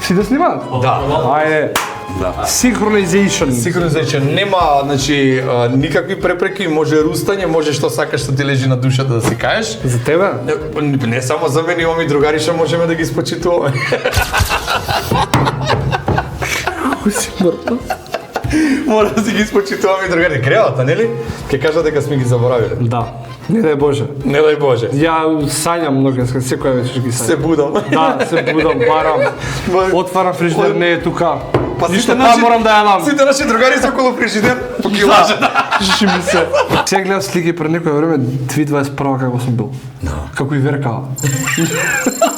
Сите снимаат? Да. Ајде. Да. Synchronization. Нема, значи, никакви препреки, може рустање, може што сакаш што ти лежи на душата да си кажеш. За тебе? Не само за мене, имаме и другари што можеме да ги спочитуваме. Кој си мртв? Мора да си ги спочитуваме и другари. Кревата, нели? Ке кажа дека сме ги заборавиле. Да. Не дај Боже. Не дај Боже. Ја сањам многу, секоја вечер ги сањам. Се будам. Да, се будам, барам. Отварам фрижидер, не е тука. Па Ништо па морам да ја јадам. Сите наши другари се околу фрижидер, по ги лажат. Ши ми се. Сега гледам слики пред некој време 2021 како сум бил. Како и Верка.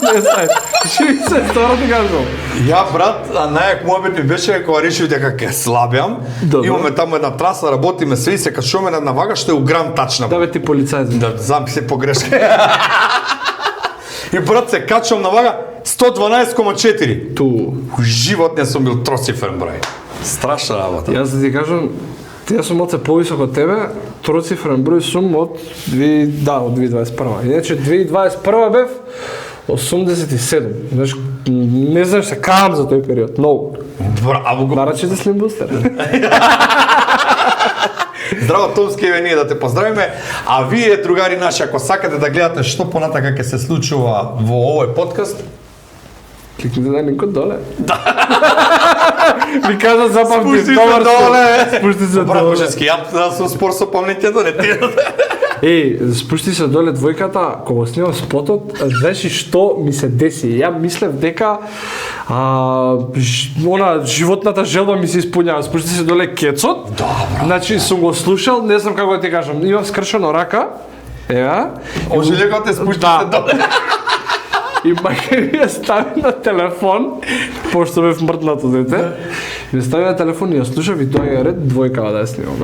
Не знаеш. Ши ми се, стварно ти кажам. Ја, брат, најак муабет ми беше кога решив дека ќе слабјам. Имаме таму една траса, работиме се и се качуваме на вага што е у грам тачна. Да бе ти полицајец. Да, знам се погрешка. И брат се качувам на вага 112,4. Ту. У живот не сум бил троцифрен број. Страшна работа. Јас да ти кажам, јас сум оце повисок од тебе, троцифрен број сум од 2021. Иначе 2021 бев 87. Знаеш, не знаеш се кам за тој период, многу. Браво го. Нарачите Slim Booster. Здраво Томски, еве ние да те поздравиме, а вие другари наши, ако сакате да гледате што понатака ќе се случува во овој подкаст, Кликнете да линкот доле. Да. Ми кажа запамти. Спушти се доле. Спушти се Брат, доле. Божески, ја сум спор со памнењето, не ти. Спушти се доле двојката, кога снимам спотот, знаеш и што ми се деси. Ја мислев дека она животната желба ми се исполњава. Спушти се доле кецот. Добро. Значи сум го слушал, не знам како да ти кажам. Имам скршено рака. Ева. Ожелјекот те спушти се доле. И мајка ми ја стави на телефон, пошто бев мртнато дете, ми стави на телефон и ја слушав и тој ред двојка да ја снимам.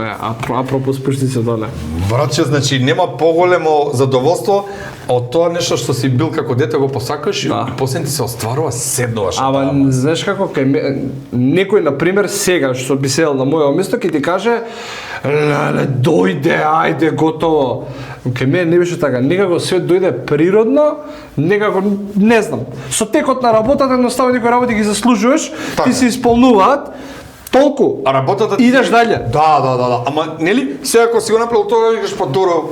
Апропо спушти се доле. Братче, значи нема поголемо задоволство од тоа нешто што си бил како дете го посакаш и после ти се остварува седнуваш. Ама знаеш како некој на пример сега што би седел на моје место ќе ти каже леле дојде, ајде готово. Кај мене не беше така, некако све дојде природно, некако не знам. Со текот на работата едноставно некои работи ги заслужуваш, ти се исполнуваат. Толку. А работата идеш дале. Да. Ама нели сега ако си го направил тоа да викаш подоро.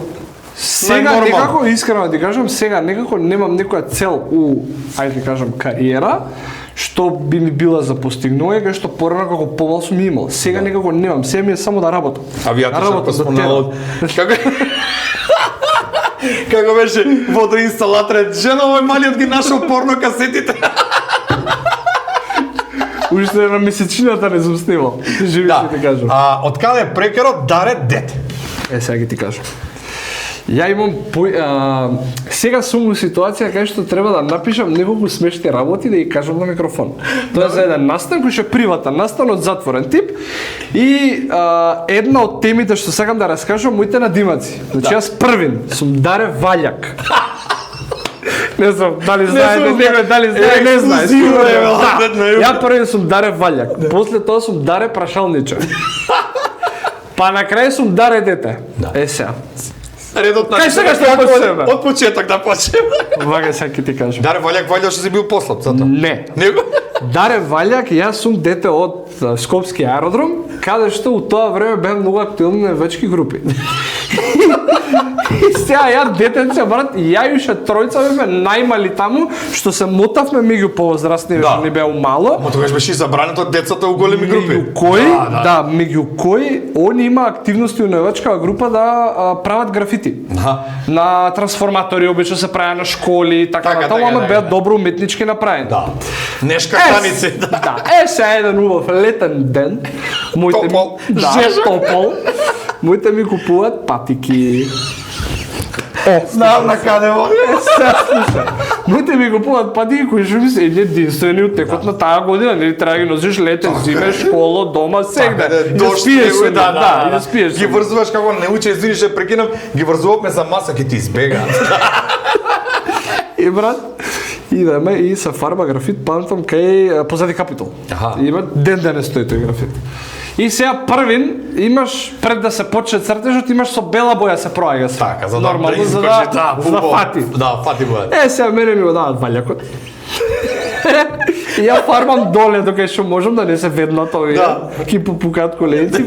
Сега некако искрено да ти кажам, сега некако немам некоја цел у ајде да кажам кариера што би ми била за постигнување, кај што порано како помал сум имал. Сега некако немам, сега ми е само да работам. Авијатор се спомнал. Како беше водоинсталаторот, жена овој малиот ги нашол порно касетите. Уште на месечината не сум снимал. Живи ќе ти кажам. Од каде е прекарот даре дете? Сега ќе ти кажам. Ја имам сега сум во ситуација кај што треба да напишам неколку смешни работи да ги кажам на микрофон. Тоа е за еден настан кој што е приватен настан од затворен тип и една од темите што сакам да раскажам моите надимаци. Значи јас првин сум Даре Ваљак. Не знам дали знаете, некој дали знае, не знае. Ја првин сум Даре Ваљак. После тоа сум Даре Прашалниче. Па на крај сум Даре дете. Сега. Редот на Кај сега што почнеме? Од почеток да почнеме. Вага сега ќе ти кажам. Даре Ваљак што си бил послат затоа. Не. Него? Даре Ваљак, јас сум дете од Скопски аеродром, каде што у тоа време беа многу актуелни навечки групи. И сега ја детенце, брат, ја и уште тројца беме најмали таму, што се мотавме меѓу повозрастни, што не беа умало. Ама тогаш беше забрането децата у големи групи. Меѓу кои, меѓу кои они има активности у навечкава група да прават графити. На трансформатори обично се правеа на школи и така натаму, ама беа добро уметнички направени. Да. Нешка таници. Да. Сега еден убав летен ден, моите топол. топол. Моите ми купуваат патики. Знам на каде води. Моите ми купуваат патики кои што ми се единствени од текот на таа година, нели треба да ги носиш летен, зиме, школа, дома, сегде. И да спиеш се, да, и да спиеш. Ги врзуваш како не уче, извини што прекинам, ги врзувавме за маса ќе ти избегаат. И брат, идеме и се фарба графит, памтам кај позади Капитол. Има ден стои тој графит. И сега првин имаш пред да се почне цртежот имаш со бела боја се проаѓа се. Така, за да нормално за да фати. Да, фати боја. Сега мене ми го даваат ваљакот. И ја фармам доле докај што можам да не се веднат овие. Ки попукаат коленици.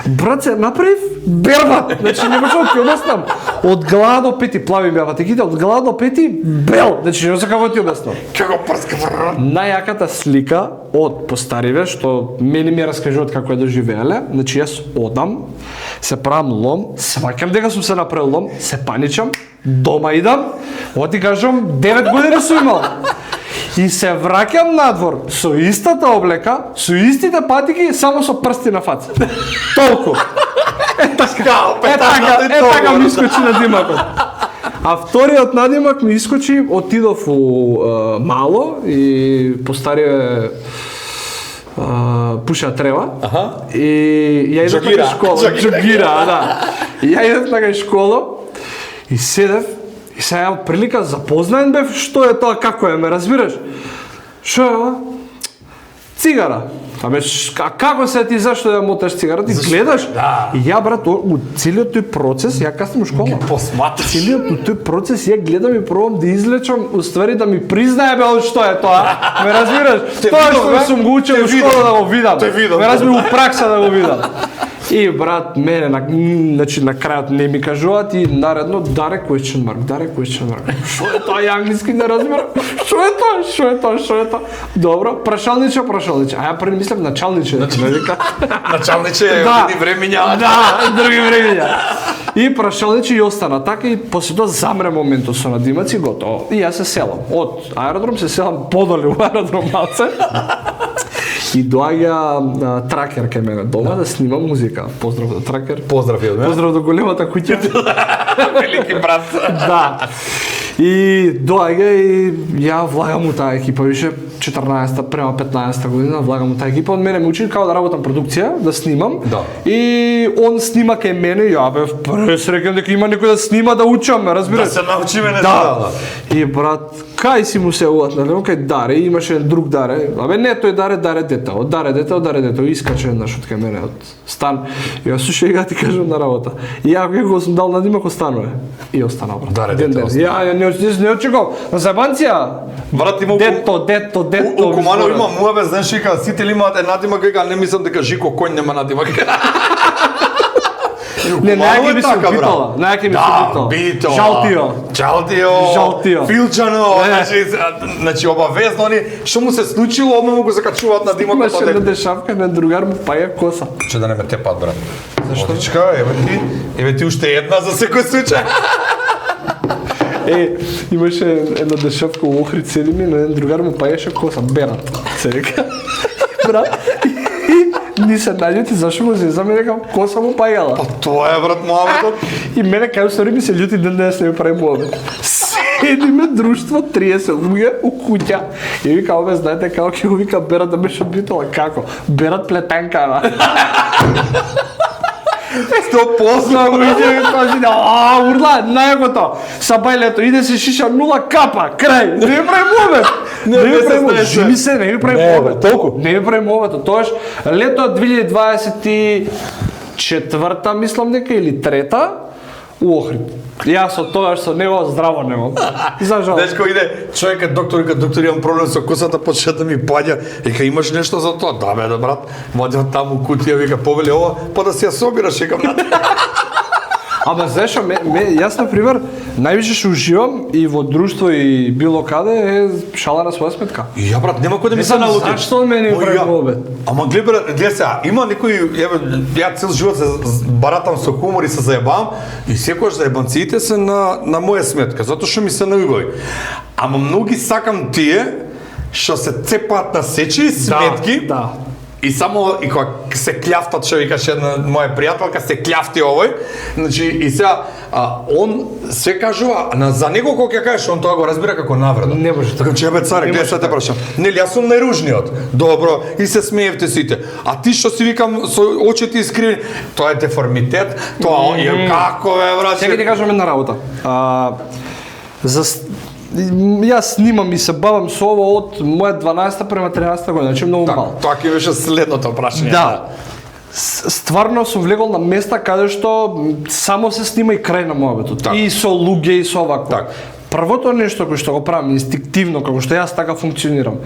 Брат, се направив берба. Значи не можам да ти обяснам. Од глава до пети плави беа патеките, од глава до пети бел. Значи не знам како ти обяснам. Како прска. Најаката слика од постариве што мене ми раскажуваат како е доживееле. Значи јас одам, се правам лом, сваќам дека сум се направил лом, се паничам, дома идам, оти кажам 9 години сум имал. И се враќам надвор со истата облека, со истите патики, само со прсти на фаца. Толку. Така ми искочи на димакот. А вториот надимак ми искочи, отидов у мало и постариве пуша трева. И ја идов на школа. Джогира, да. И ја идов на школа и седев и сега од прилика запознаен бев што е тоа, како е, ме разбираш? Што е ова? Цигара. Абе, како се ти, зашто ја моташ цигара? Ти гледаш? И ја, брат, у целиот тој процес, ја каснам школа. Посматаш. Целиот тој процес, ја гледам и пробам да излечам, уствари да ми признае бе што е тоа. Ме разбираш? Тоа што сум го учел у школа да го видам. Ме разбираш у пракса да го видам. И брат, мене значи на крајот не ми кажуваат и наредно даре question mark. Што е тоа, ја англиски не разбирам. Што е тоа? Добро, прашалниче. А ја први мислам началниче. Началниче е други времења. Да, други времења. И прашалниче и остана така и после тоа замре моментот со надимаци готово. И јас се селам. Од аеродром се селам подоле у аеродром малце. И доаѓа тракер кај мене дома да снимам музика. Поздрав до тракер. Поздрав ја, Поздрав до големата куќа. Велики брат. Да. И доаѓа и ја влагам у таа екипа, више 14-та према 15-та година, влагам у таа екипа, од мене ме учи како да работам продукција, да снимам. Да. И он снима кај мене, ја бев пресреќен дека има некој да снима да учам, разбираш? Да се научи мене да. И брат, кај си му се уатна, кај Даре, имаше друг Даре. Абе не тој Даре дете, од Даре дете, искаче еднаш од кај мене од стан. И ја слушај ја ти кажам на работа. И ја кога сум дал надимак останува. И остана брат. Даре дете. Ја не очекувам. На забанција. Брат има Дето. У Куманово има муабе, знаеш дека сите ли имаат надимак, дека не мислам дека Жико коњ нема надимак. Не, најаки ми се битола. Жалтио. Филчано, значи обавезно они што му се случило, одма му го закачуваат на димакот. Имаше една дешавка на другар му паја коса. Че да не ме тепат, брат. Зашто? Одичка, еве ти уште една за секој случај. Имаше една дешавка у Охрид, седиме, на еден другар му паеше коса, Берат, се река. Брат, ни се наљути, зашо го зезаме, рекам, коса му пајала. Па тоа е, брат, муабетот. И мене кај устори ми се љути ден денес не ми прави муабет. Седиме друштво, 30 луѓе у куќа. И вика, ове, знаете како ќе го вика Берат да беше битола, како? Берат плетенка, ама. Сто позна го иде и кажи, урла, најагото, сабајлето, иде се шиша 0 капа, крај, не ми прави муабет. Не ми прави муабет, жими се, не ми прави муабет. Толку? Не ми прави муабет, тоаш, лето 2024-та, мислам дека, или трета, у Охрид. Јас од тоа што него здраво нема. За жал. Знаеш кој иде човекот доктор имам проблем со косата, почна да ми паѓа. Вика имаш нешто за тоа? Да бе, брат. Водел таму кутија, вика повели ова, па да си ја собираш, вика брат. Ама знаеш, јас на пример највише што уживам и во друштво и било каде е шала на своја сметка. И ја брат, нема кој да ми се налути. Зашто мене прави муабет? Ама гледа сега, има некој, ја цел живот се баратам со хумор и се заебавам и секогаш заебанциите се на моја сметка, затоа што ми се најубави. Ама многу сакам тие што се цепаат на сечи сметки. Да. И само и кога се кљафтат, што викаше една моја пријателка, се кљафти овој. Значи и сега он се кажува, за него кога ќе кажеш, он тоа го разбира како навреда. Не може така. Че бе царе, гледај сега те прашам. Нели јас сум најружниот. Добро, и се смеевте сите. А ти што си викам со очите искривени, тоа е деформитет, тоа е како бе брат. Сега ти кажам една работа. Јас снимам и се бавам со ово од моја 12-та према 13-та година, значи многу мал. Тоа ќе беше следното прашање. Да. Стварно сум влегол на места каде што само се снима и крај на муабетот. И со луѓе и со овако. Првото нешто кој што го правам инстинктивно, како што јас така функционирам,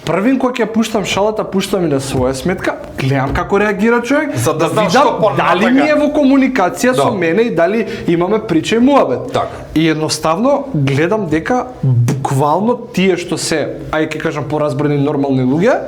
првин кога ќе пуштам шалата, пуштам и на своја сметка, гледам како реагира човек, За да знам видам што понатака. дали ми е во комуникација со Да. мене и дали имаме прича и муабет. Така. И едноставно гледам дека буквално тие што се, ај ќе кажам поразбрани нормални луѓе,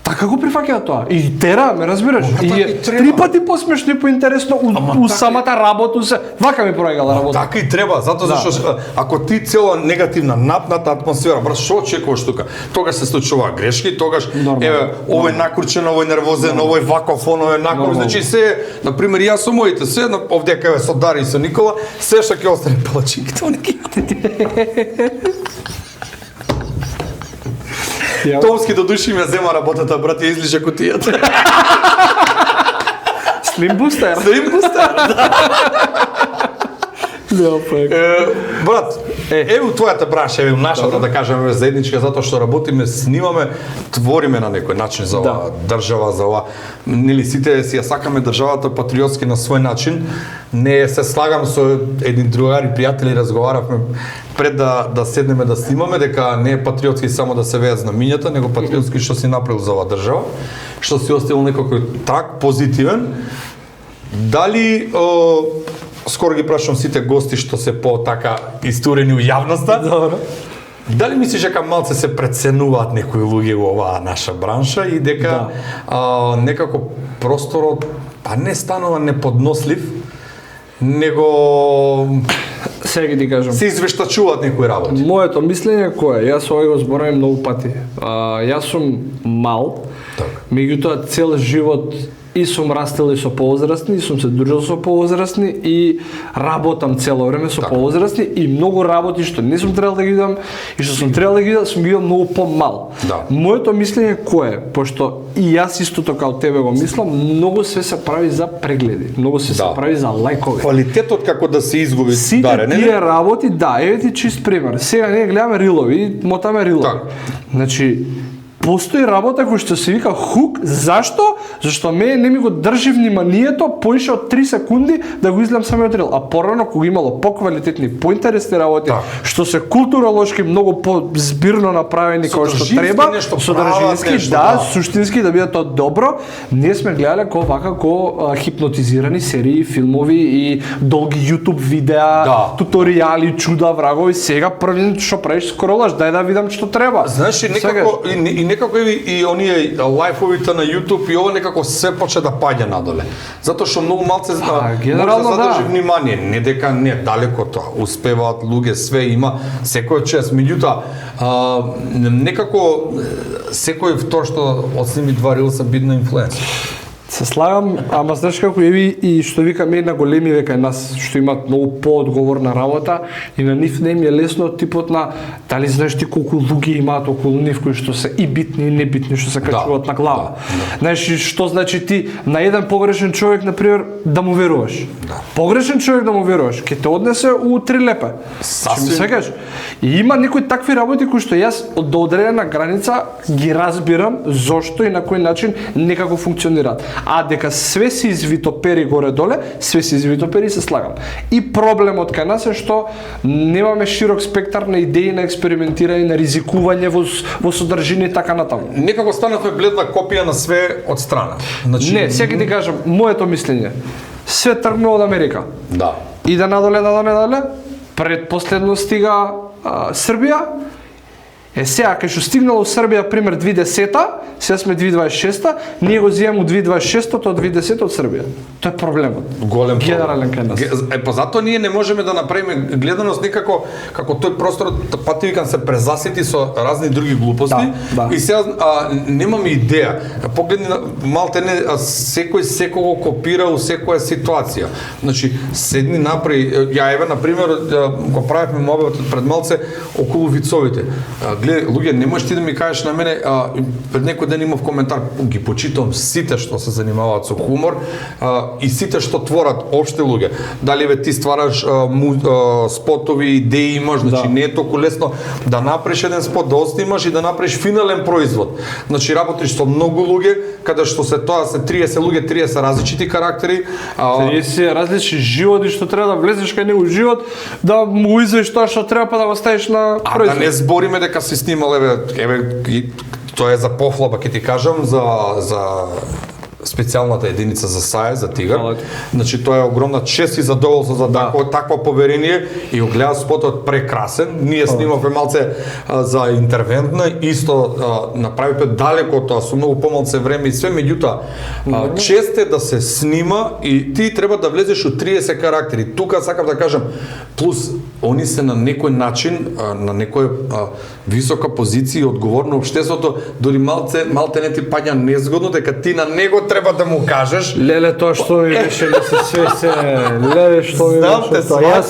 така го прифаќаат тоа. И тера, ме разбираш? Ама И така е и треба. 3 пати посмешно и поинтересно у така самата работа се. Вака ми проигала работа. Така и треба, затоа Да. зашто ако ти цела негативна, напната атмосфера, брат, што очекуваш тука? Тогаш се случуваат грешки, тогаш Нормално. еве овој накручен, овој нервозен, овој ваков, овој наков, Нормално. значи се, на пример јас со моите се, овдека еве со Дари и со Никола, се што ќе остане палачинките, они ќе Ја- Томски до души ме зема работата, брат, ја излиша кутијата. Слим бустер. Да им пустар. Брат, еве у твојата бранша, еве у нашата, да кажеме, заедничка, затоа што работиме, снимаме, твориме на некој начин за оваа држава, за ова. Нели сите си ја сакаме државата патриотски на свој начин. Не се слагам со едни другари, пријатели, разговаравме пред да седнеме да снимаме, дека не е патриотски само да се веат знамињата, него патриотски што си направил за оваа држава, што си оставил некој трак позитивен. Дали скоро ги прашувам сите гости што се по така истурени у јавноста. Добро. Дали мислиш дека малце се преценуваат некои луѓе во оваа наша бранша и дека некако просторот па не станува неподнослив, него Сега ќе ти кажам. се извештачуваат некои работи. Моето мислење кое? Јас овој го зборувам многу пати. Јас сум мал, Така. меѓутоа цел живот и сум растел и со повозрастни, и сум се дружил со повозрастни и работам цело време со Така. повозрастни и многу работи што не сум требал да ги видам и што сум требал да ги видам, сум ги видел многу помал. Да. Моето мислење кое е? Пошто и јас исто така од тебе го мислам, многу све се прави за прегледи, многу се Да. прави за лајкови. Квалитетот како да се изгуби Сите даре, не? тие работи, да, еве ти чист пример. Сега ние гледаме рилови, мотаме рилови. Така. Значи, постои работа која што се вика хук, зашто? Зашто мене не ми го држи вниманието поише од 3 секунди да го изгледам самиот рил. А порано кога имало поквалитетни, поинтересни работи, Так. што се културолошки многу по-збирно направени како што Содржински треба, нешто содржински, прават нешто, да, да. суштински да биде тоа добро, ние сме гледале ко вака хипнотизирани серии, филмови и долги YouTube видеа, Да. туторијали, чуда, врагови. Сега првен што правиш скролаш, дај да видам што треба. Знаеш, и некако, и некако и оние лайфовите на YouTube и ова некако се почне да паѓа надоле. Затоа што многу малце генерално, може да задржи да. внимание, не дека не, далеко тоа, успеваат луѓе, све има, секој чест, меѓутоа, некако секој втор што одсними 2 рилса бидна инфлуенсер. Се слагам, ама знаеш како еви и што викаме и на големи века нас, што имаат многу поодговорна работа и на нив не им е лесно типот на дали знаеш ти колку луѓе имаат околу нив кои што се и битни и небитни што се качуваат на глава. Знаеш и што значи ти на еден погрешен човек на пример да му веруваш. Погрешен човек да му веруваш, ќе те однесе у 3 лепе. Сасвим. Ми сакаш? И има некои такви работи кои што јас од до одредена граница ги разбирам зошто и на кој начин некако функционираат. А дека све се извитопери горе-доле, све се извитопери и се слагам. И проблемот кај нас е што немаме широк спектар на идеи на експериментирање, на ризикување во содржини и така натаму. Некако станавме бледна копија на све од страна. Значи, Не, сега ти кажам, моето мислење. Све тргна од Америка. Да. Иде надоле, предпоследно стига Србија. Сега, кај што стигнало Србија, пример 2010-та, сега сме 2026-та, ние го земаме од 2026-та од 2010-та од Србија. Тоа е проблемот. Голем Генерален кај нас. Па затоа ние не можеме да направиме гледаност некако како тој простор, пати викам, се презасити со разни други глупости. Да. И сега немаме идеја. Погледни малте не секој секого копира у секоја ситуација. Значи седни направи, ја еве на пример го правевме мобилот пред малце околу вицовите. гледај, луѓе, не можеш ти да ми кажеш на мене, пред некој ден имав коментар, ги почитувам сите што се занимаваат со хумор и сите што творат опште луѓе. Дали ве ти ствараш спотови, идеи имаш, значи не е толку лесно да направиш еден спот, да оснимаш и да направиш финален производ. Значи работиш со многу луѓе, каде што се тоа се 30 луѓе, 30 различити карактери. 30 различни животи што треба да влезеш кај него живот, да му извадиш тоа што треба па да го ставиш на производ. Да не збориме дека си снимал, еве, тоа е за похлаба, ќе ти кажам, за специјалната единица за Саја, за Тигар. Значи тоа е огромна чест и задоволство за такво поверение и го гледав спотот прекрасен. Ние снимавме малце за интервентна, исто направивме далеко од тоа, со многу помалце време и све, меѓутоа чест е да се снима и ти треба да влезеш у 30 карактери. Тука сакам да кажам, плюс они се на некој начин, на некој висока позиција и одговорно општеството, дури малте не ти паѓа незгодно дека ти на него треба да му кажеш. Леле, тоа што ми беше да се свесе, леле, што ми беше тоа.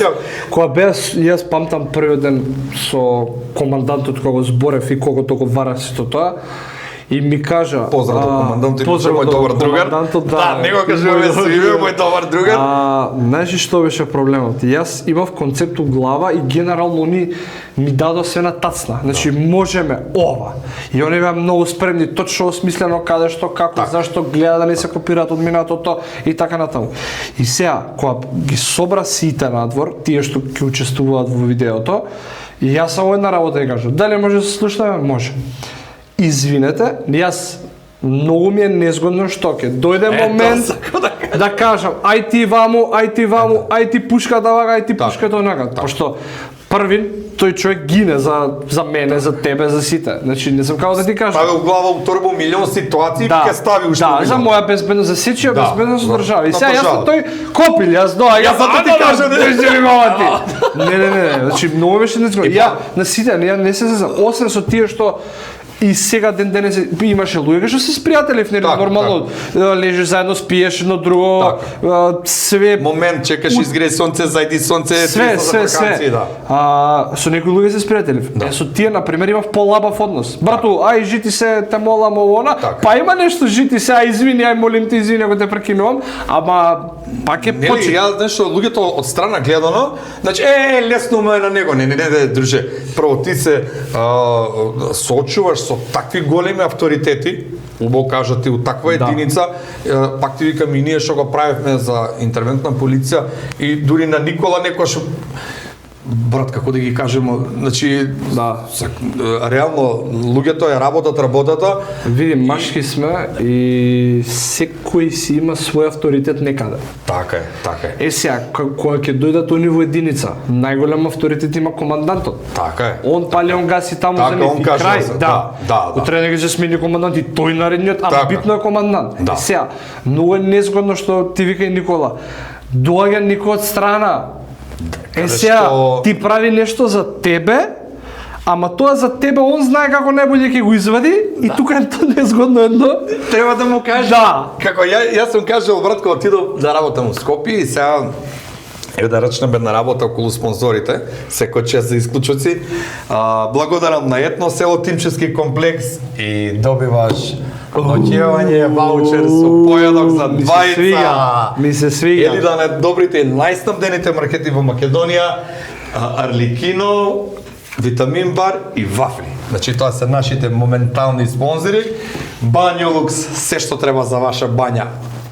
Кога беа, јас памтам првиот ден со командантот кога го зборев и кога го варав сето тоа, и ми кажа... Поздрав до командантот, мој добар другар. Да, него кажуваме свиме, мој добар другар. Знаеш што беше проблемот? Јас имав концепт у глава и генерално ми дадо се на тацна. Значи, можеме ова. И они беа многу спремни, точно осмислено каде што, како, зашто гледа да не се копираат од минатото и така натаму. И сега, кога ги собра сите надвор, тие што ќе учествуваат во видеото, и јас само една работа ја кажам, дали може да се слушаме? Може. Извинете, јас многу ми е незгодно што ќе дојде момент да кажам ај ти ваму, ај ти пушката вака, ај ти пушката онака, пошто првин тој човек гине за мене, за тебе, за сите. Значи не сум како да ти кажам. Стави у глава у торба милион ситуации, ќе стави уште милион. Да, за моја безбедност, за сечија безбедност со држава. И сега јас тој копил, јас доаѓам. Јас затоа ти кажам Не, значи многу беше незгодно. Ја на сите, не се освен со тие што и сега ден денес имаше луѓе што се спријателев, нормално лежиш заедно, спиеш едно друго, све момент чекаш изгрее сонце, зајди сонце, све. Со некои луѓе се спријателев. Со тие на пример имав полабав однос. Брату, ај жити се, те молам овона, па има нешто жити се, ај извини, ај молим те извини ако те прекинувам, ама пак е почи. Ја нешто луѓето од страна гледано, значи лесно му е на него, не, друже. Прво ти се соочуваш со такви големи авторитети, убаво кажа ти, у таква единица, пак ти викам и ние што го правевме за интервентна полиција и дури на Никола некојаш брат, како да ги кажеме, значи реално луѓето е работата. Види, машки сме и секој си има свој авторитет некаде. Така е. Е сега, кога ќе дојдат они во единица, најголем авторитет има командантот. Така е. Он пали, он гаси таму за нив и крај. Да. Утре не ќе се смени командант и тој наредниот, а битно е командант. Сега, многу е незгодно што ти вика и Никола. Доаѓа некој од страна. Сега, ти прави нешто за тебе, ама тоа за тебе он знае како најбоље ќе го извади и тука е тоа незгодно едно. Треба да му кажеш. Да. Како јас сум кажал брат кога отидов да работам у Скопје и сега да рачнем една работа околу спонзорите, секој чест за исклучоци. Благодарам на Етно село Тимчевски комплекс и добиваш ноќевање, ваучер со појадок за двајца. Ми се свига. Или да не добрите најснабдените маркети во Македонија, Арликино, Витамин бар и вафли. Значи тоа се нашите моментални спонзори. Банјолукс, се што треба за ваша бања.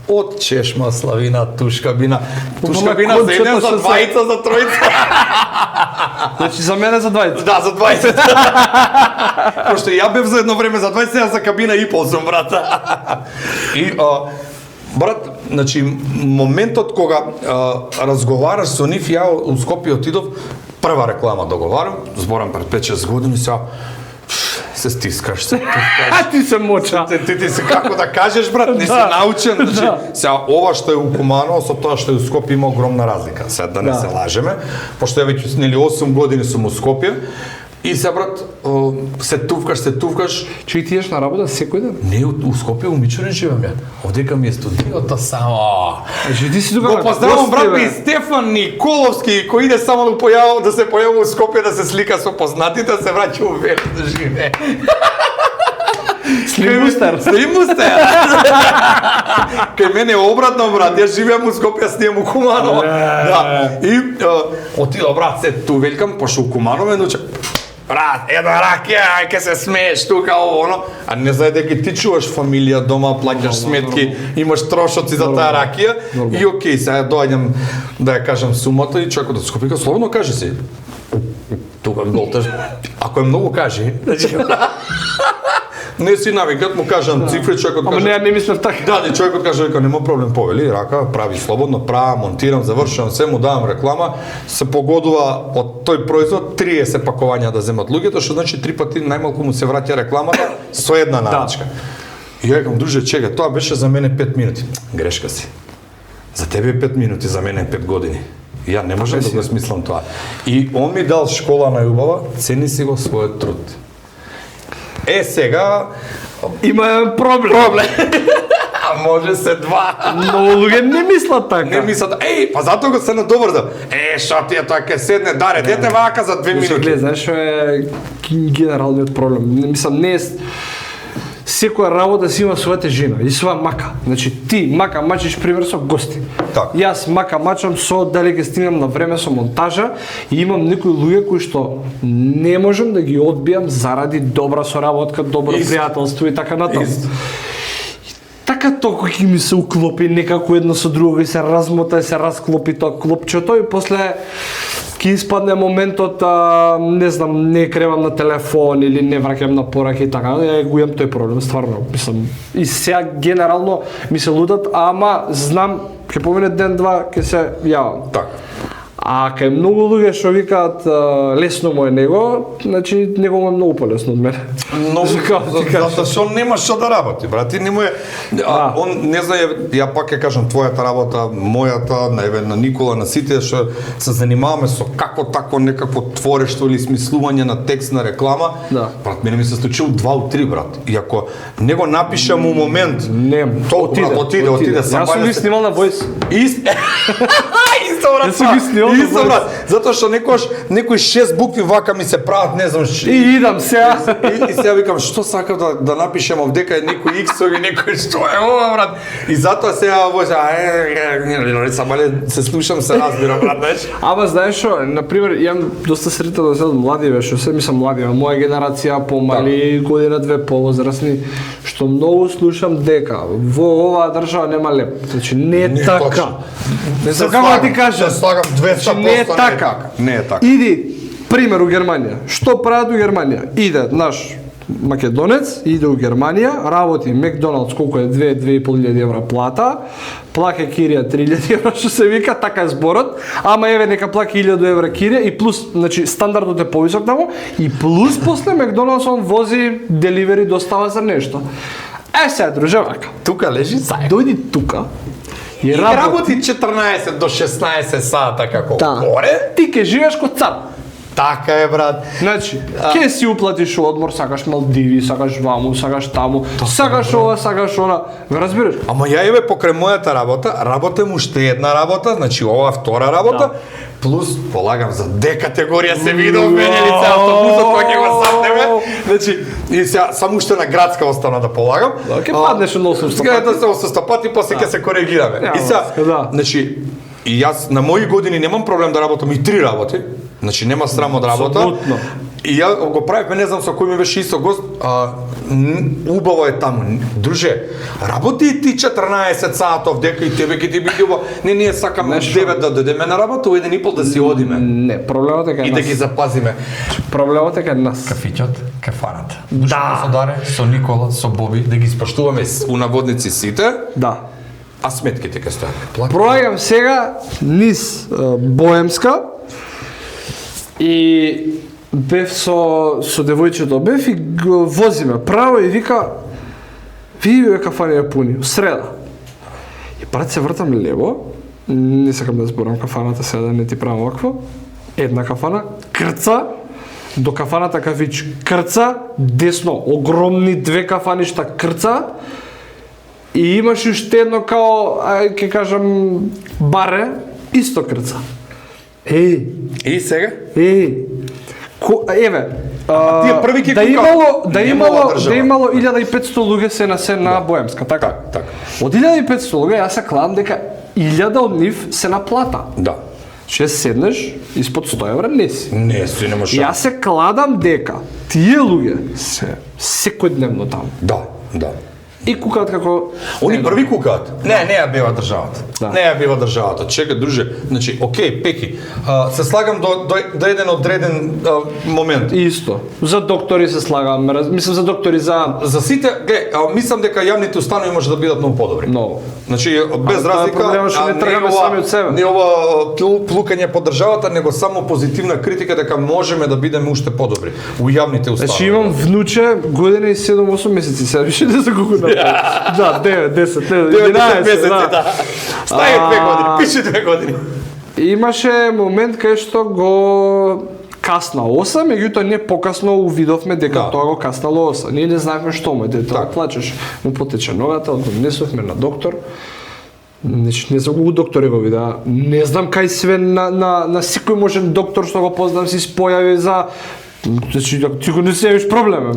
Од чешма, славина, тушкабина. Тушкабина за еден, за двајца, за тројца. Значи за мене за двајца. Да, за 20. Пошто ја бев за едно време за 20, ја за кабина и пол сум, брата. И брат, значи моментот кога разговараш со нив, ја у Скопје отидов, прва реклама договарам, зборам пред 5-6 години, сега се стискаш. Ти се моча. Ти се како да кажеш, брат, не си научен. Значи, сега ова што е у Куманово со тоа што е у Скопје има огромна разлика. Сега да не се лажеме, пошто ја веќе 8 години сум у Скопје, И се брат, се тувкаш. Че ти еш на работа секој ден? Не, у Скопје, у Мичурин живеам ја. Овдека ми е студиото само. Че ти си тука Го поздравам брат ми Стефан Николовски, кој иде само да се појавува у Скопје да се слика со познатите, да се враќа у Велес да живее. Слимустер. Кај мене е обратно, брат. Јас живеам у Скопје, снимам у Куманово. Да. И отидов брат се ту великам, пошто у Куманово науча. Брат, една ракија, ке се смееш тука ово оно. А не знае дека ти чуваш фамилија дома, плаќаш сметки, имаш трошоци за таа ракија. И окей, сега доаѓам да ја кажам сумата и човекот од Скопје слободно каже си. Тука голташ. Ако е многу кажи. Не си навикат, му кажам цифри, човекот каже... Ама не мислев така. Да, човекот каже, дека нема проблем, повели, рака, прави слободно, монтирам, завршувам се, му давам реклама, се погодува од тој производ 30 пакувања да земат луѓето, што значи 3 пати најмалку му се враќа рекламата со една нарачка. И ја кажам, друже, чека, тоа беше за мене 5 минути. Грешка си. За тебе е 5 минути, за мене е 5 години. Ја не можам да го смислам тоа. И он ми дал школа најубава, цени си го својот труд. Сега има проблем. А може се два. Многу луѓе не мислат така. Не мислат, па затоа го се надобрза. Што ти е тоа ке седне, даре, дете вака за 2 минути. Гледа, знаеш што е генералниот проблем? Мислам, не е секоја работа си има својата жена и своја мака. Значи ти мака мачиш пример со гости. Так. Јас мака мачам со дали ќе стигнам на време со монтажа и имам некои луѓе кои што не можам да ги одбијам заради добра соработка, добро пријателство и така натаму. Така толку ќе ми се уклопи некако едно со друго и се размота и се расклопи тоа клопчето и после ќе испадне моментот, не знам, не кревам на телефон или не враќам на пораки и така, го имам тој проблем, стварно, мислам. И сега генерално ми се лудат, ама знам, ќе помине ден-два, ќе се јавам. Така. А кај многу луѓе што викаат лесно му е него, значи него му е многу полесно од мене. Затоа што нема што да работи, брат, и не му е он не знае, ја пак ќе кажам твојата работа, мојата, на Никола, на сите што се занимаваме со како тако некакво творештво или смислување на текст на реклама. Да. Брат, мене ми се случило 2-3, брат. И ако не го напишам у момент, не, отиде. Јас сум ги снимал на Voice. Исто, брат. Затоа што некој 6 букви вака ми се прават, не знам што. И идам сега. И сега викам што сакам да напишем овдека е некој иксови, некој што е ова, брат. И затоа сега се слушам, се разбирам, брат, знаеш. Ама знаеш што, на пример, имам доста среќа да се младиве, што се мислам младиве, моја генерација помали, година две повозрасни, што многу слушам дека во оваа држава нема леп. Значи не е така. Не знам како да ти кажам. Се слагам 200%. Не е така. Не е така. Иди, пример у Германија. Што прават у Германија? Иде наш македонец, иде у Германија, работи Макдоналдс, колку е 2-2.500 евра плата, плака кирија 3000 евра, што се вика, така е зборот, ама еве нека плака 1000 евра кирија и плюс, значи стандардот е повисок таму, и плюс после Макдоналдс он вози деливери достава за нешто. Сега, друже, вака. Тука лежи зајак. Дојди тука. И работи 14 до 16 сата како горе. Ти ке живееш ко цар. Така е, брат. Значи, ке си уплатиш одмор, сакаш Малдиви, сакаш ваму, сакаш таму, сакаш ова, сакаш она. Ве разбираш? Ама ја еве покрај мојата работа, работам уште една работа, значи ова втора работа, плюс полагам за Д категорија се видов мене лице автобусот кој ќе го сапнеме. Значи, и сега само уште на градска остана да полагам. Ке паднеш на 800 пати. Да се 800 пати, после ќе се коригираме. И сега, значи, и јас на мои години немам проблем да работам и 3 работи. Значи нема срам од работа. Абсолютно. И ја го правев, не знам со кој ми беше исто гост, убаво е таму. Друже, работи ти 14 сатов дека и тебе ќе ти биде убаво. Не, ние сакаме 9 да додеме на работа, у 1,5 да си одиме. Не, проблемот е кај нас. И да ги запазиме. Проблемот е кај нас. Кафиќот, кафарата. Да. Со Даре, со Никола, со Боби, да ги споштуваме у наводници сите. Да. А сметките ке стојат. Проаѓам сега низ Боемска и бев со девојчето, бев и го возиме право и вика ви кафани е пуни, среда. И брат се вртам лево, не сакам да зборам кафаната сега да не ти правам вакво, една кафана, крца, до кафаната кафич крца, десно огромни 2 кафаништа крца и имаш уште едно као, ќе кажам, баре, исто крца. И сега? Еве, тие први ќе да имало 1500 луѓе се на Боемска, така? Така. Од 1500 луѓе јас се кладам дека 1000 од нив се на плата. Да. Че седнеш испод 100 евра не си. Не си, нема шанс. Јас се кладам дека тие луѓе се секојдневно таму. Да. И кукаат како... Они први кукаат. Не ја бива државата. Да. Не ја бива државата. Чекај, друже, значи, окей, Пеки, се слагам до еден одреден момент. Исто. За доктори се слагам, мислам за доктори За сите, мислам дека јавните установи може да бидат многу подобри. Многу. Значи, без тоа е разлика, проблемот што не тргаме сами од себе. Не ова плукање по државата, него само позитивна критика дека можеме да бидеме уште подобри у јавните установи. Значи имам внуче, година и 7-8 месеци, сега више не се колку на. Да, 9, 10, 11 месеци, да. Стаја 2 години, пише 2 години. Имаше момент кај што го касна 8, меѓутоа не покасно увидовме дека тоа го каснало 8. Ние не знаевме што му е детето, плачеш, му потече ногата, го несовме на доктор. Значи, не знам колку доктори го вида. Не знам кај све на секој можен доктор што го познам си спојави за. Значи, ти го не си јавиш проблем.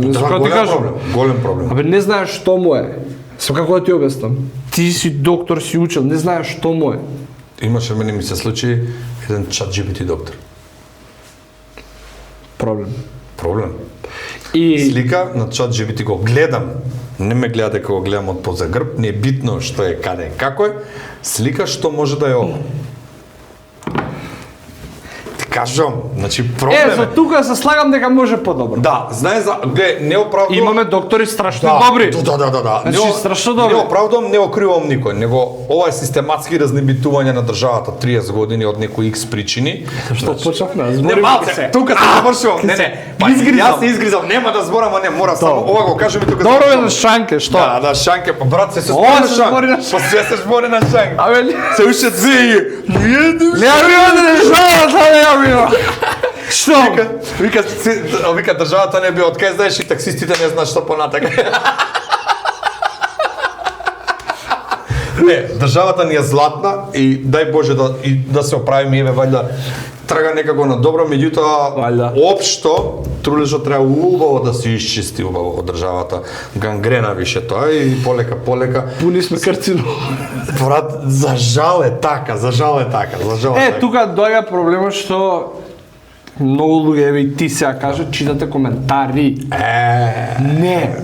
Голем проблем. Абе, не знаеш што му е. Сам како да ти објаснам. Ти си доктор, си учел, не знаеш што му е. Имаше, мене ми се случи, еден ChatGPT доктор. Проблем. И слика на ChatGPT го гледам. Не ме гледа дека го гледам од поза грб, не е битно што е, каде е, како е. Слика што може да е ова. Кажам, значи проблем. за тука се слагам дека може подобро. Да, знае за неоправдано. Имаме доктори страшно добри. Да. Значи страшно добри. Неоправдано, не окривам никој, него ова е систематски разнебитување на државата 30 години од некои X причини. Што почнавме? Не малце, тука се завршувам. Не. Јас се изгризам, нема да зборам, а не мора само ова го кажам и тука. Добро е на шанке, што? Да, шанке, па брат се збори на шанке. Се се збори на шанке. Абе, се уште две. Што? Вика државата не би откај знаеш и таксистите не знаат што понатака. Не, државата ни е златна и дај Боже да се оправиме, еве вајда трага некако на добро, меѓутоа општо трулежот треба убаво да се исчисти убаво од државата. Гангрена више тоа и полека. Пуни сме карцино. Брат, за жал е така. Тука доаѓа проблемот што многу луѓе, еве и ти сега кажа, читате коментари. Не.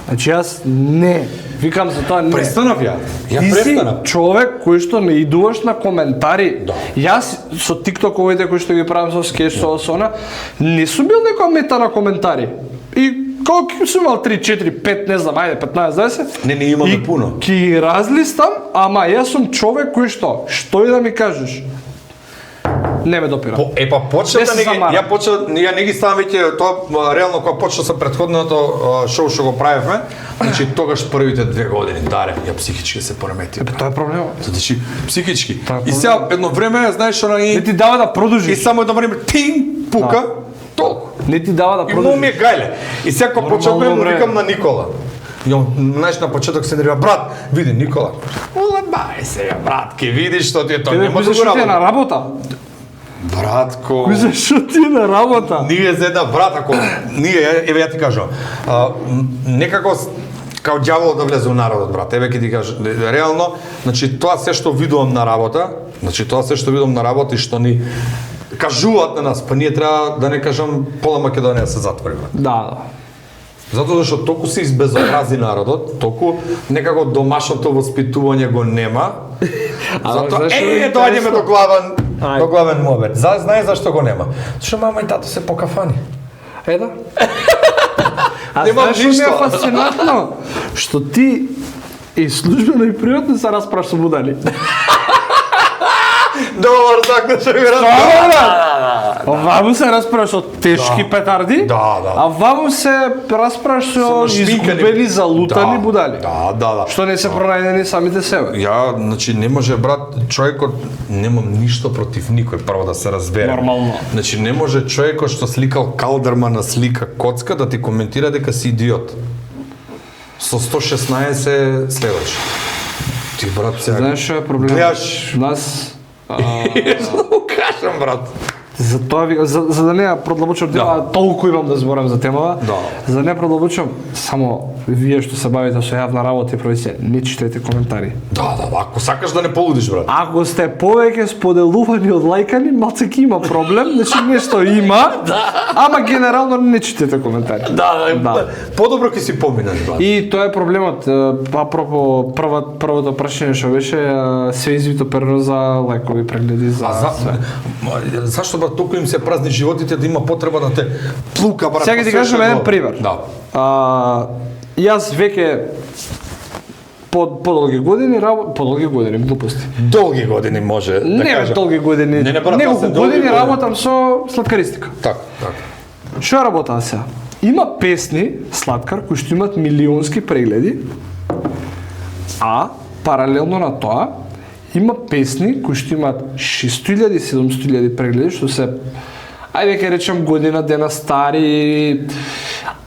Значи јас не. Викам за тоа не. Престанав ја. Ти си човек кој што не идуваш на коментари. Да. Јас со тиктоковите кои што ги правам со скеч со она, не сум бил некоја мета на коментари. И колку сум имал 3, 4, 5, не знам, ајде 15, 10. Не имаме пуно. Ки разлистам, ама јас сум човек кој што и да ми кажеш. Не ме допира. Почна ја не ги ставам веќе тоа реално кога почна со претходното шоу што го правевме, значи тогаш првите 2 години даре ја психички се поремети. Тоа е проблемот. Значи психички. И сега едно време знаеш што не ти дава да продолжиш. И само едно време тинг пука. Толку. Не ти дава да продолжиш. И му ми е гајле. И сега кога почнувам му викам на Никола. Знаеш, на почеток се нервира, брат, види Никола. Улабај се, брат, ке видиш што ти е тоа. Нема да го на работа. Братко. Кој зашо ти е на работа? Ние за една брат, ако ние, еве ја ти кажам, некако као ѓавол да влезе у народот, брат. Еве ќе ти кажам, реално, значи тоа се што видувам на работа, и што ни кажуваат на нас, па ние треба да не кажам пола Македонија се затвори. Да. Затоа што толку се избезобрази народот, толку некако домашното воспитување го нема. Затоа доаѓаме до главен момент. Знае зашто го нема? Зашто мама и тато се по кафани. Да. Нема ништо. Ми е фасцинатно што ти и службено и приватно се распраш со будали. Добар знак што ми Ваму се расправаш со тешки петарди, Да. а ваму се расправаш со нашминкани. изгубени, залутани будали. Да. Што не се пронајдени самите себе. Ја, значи, не може, брат, човекот, немам ништо против никој, прво да се разбере. Нормално. Значи, не може човекот што сликал Калдерман на слика коцка да ти коментира дека си идиот. Со 116 следваш. Ти, брат, сега... Знаеш што е проблем? Гледаш... Нас Што му кажам, брат? за тоа за да не ја продлабочам тема, толку имам да зборам за темава. Да. За да не продлабочам, само вие што се бавите со јавна работа и професија, не читајте коментари. Да, ако сакаш да не полудиш, брат. Ако сте повеќе споделувани од лајкани, малце ќе има проблем, значи нешто има, ама генерално не читајте коментари. Да. Подобро ќе си поминаш, брат. И тоа е проблемот. Апропо првото прашање што беше, се извито перно за лајкови прегледи за Зашто, брат, толку им се празни животите да има потреба да те плука, брат? Сега ти кажам еден пример. Да. Јас веќе подолги години глупости. Долги години може да Не кажам. долги години. Не, брат, неколку се долги години работам со сладкаристика. Така. Што работам сега? Има песни сладкар кои што имаат милионски прегледи, а паралелно на тоа има песни кои што имаат 600.000, 700.000 прегледи, што се, ајде ќе речем година дена стари.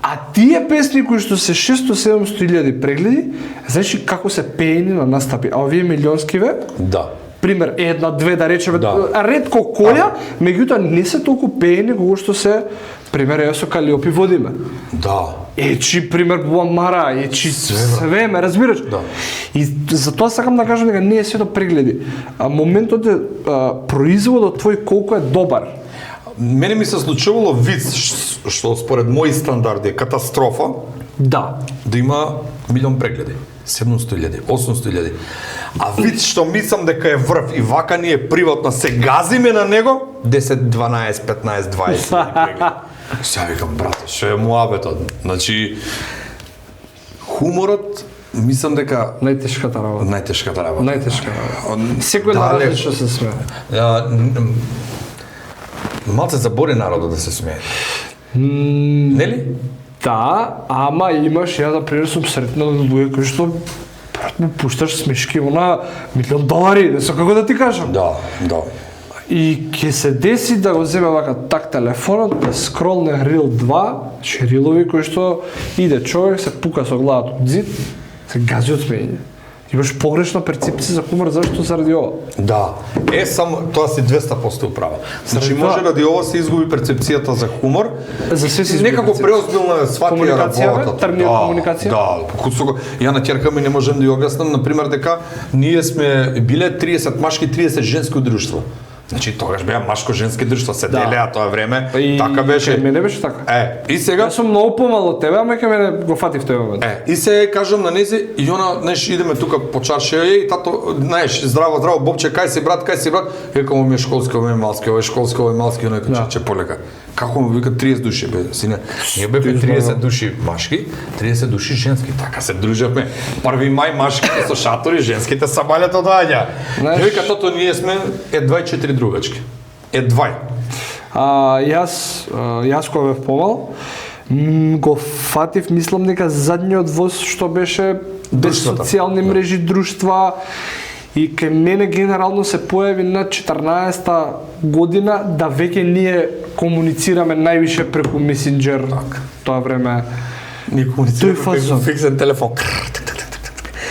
А тие песни кои што се 600-700.000 прегледи, знаеш ли како се пеени на настапи, а овие милионскиве, Да. пример, една, две, да речеме, Да. ретко која, меѓутоа не се толку пеени кога што се, пример, ја со Калиопи водиме. Да. Ечи, пример, Буамара, ечи, све, ме разбираш? Да. И затоа сакам да кажам дека не е сето прегледи. А моментот е, производот твој колку е добар. Мене ми се случувало виц што според мои стандарди е катастрофа Да. да има милион прегледи. 700.000, 800.000. А виц што мислам дека е врв и вака ние приватно се газиме на него 10, 12, 15, 20 прегледи. Сега викам, брате, што е муабетот? Значи, хуморот, мислам дека Најтешката работа. најтешката работа. Најтешка работа. Секој на Далек. различно се смее. Малце забори народот да се смее. Нели? Да, ама имаш, ја за пример сум сретнал луѓе кои што брат му пушташ смешки, она $1.000.000, не со како да ти кажам. Да. И ќе се деси да го земе вака так телефонот, да скролне Reel 2, значи рилови кои што иде човек, се пука со главата од зид, се гази од смеење. Имаш погрешна перцепција за хумор, зашто заради ова? Да. Само тоа си 200% управа. Значи Заради може тоа- ради ова се изгуби перцепцијата за хумор. За све се изгуби Некако перцепција. преозбилно е сватија Комуникација, бе? работата. Терминот комуникација? Да. Ја на ќерка ми не можам да ја објаснам, например, дека ние сме биле 30 машки, 30 женски друштво. Значи тогаш беа машко-женски друштва, се делеа тоа време, И така беше. кај мене беше така. И сега Јас сум многу помал од тебе, ама кај мене го фатив тој момент. И се кажам на незе и она, знаеш, идеме тука по чаршија и тато, знаеш, здраво, бобче, кај си брат? Викам, ми е школски, ова е малски, ова е школски, ова е малски, оној кај че полека. Како му вика 30 души бе, сине. Ние бевме 30 души машки, 30 души женски, така се дружевме. 1 мај машките со шатори, женските са балјат од аѓа. Знаеш- И вика тото ние сме 24 другачки. 2. Јас кога бев помал, го фатив, мислам дека задниот воз што беше без Друштвата. социјални мрежи, друштва, и кај мене генерално се појави на 14-та година да веќе ние комуницираме највише преку месенџер. Тоа време Ние комуницираме Тој фазон. преку фиксен телефон.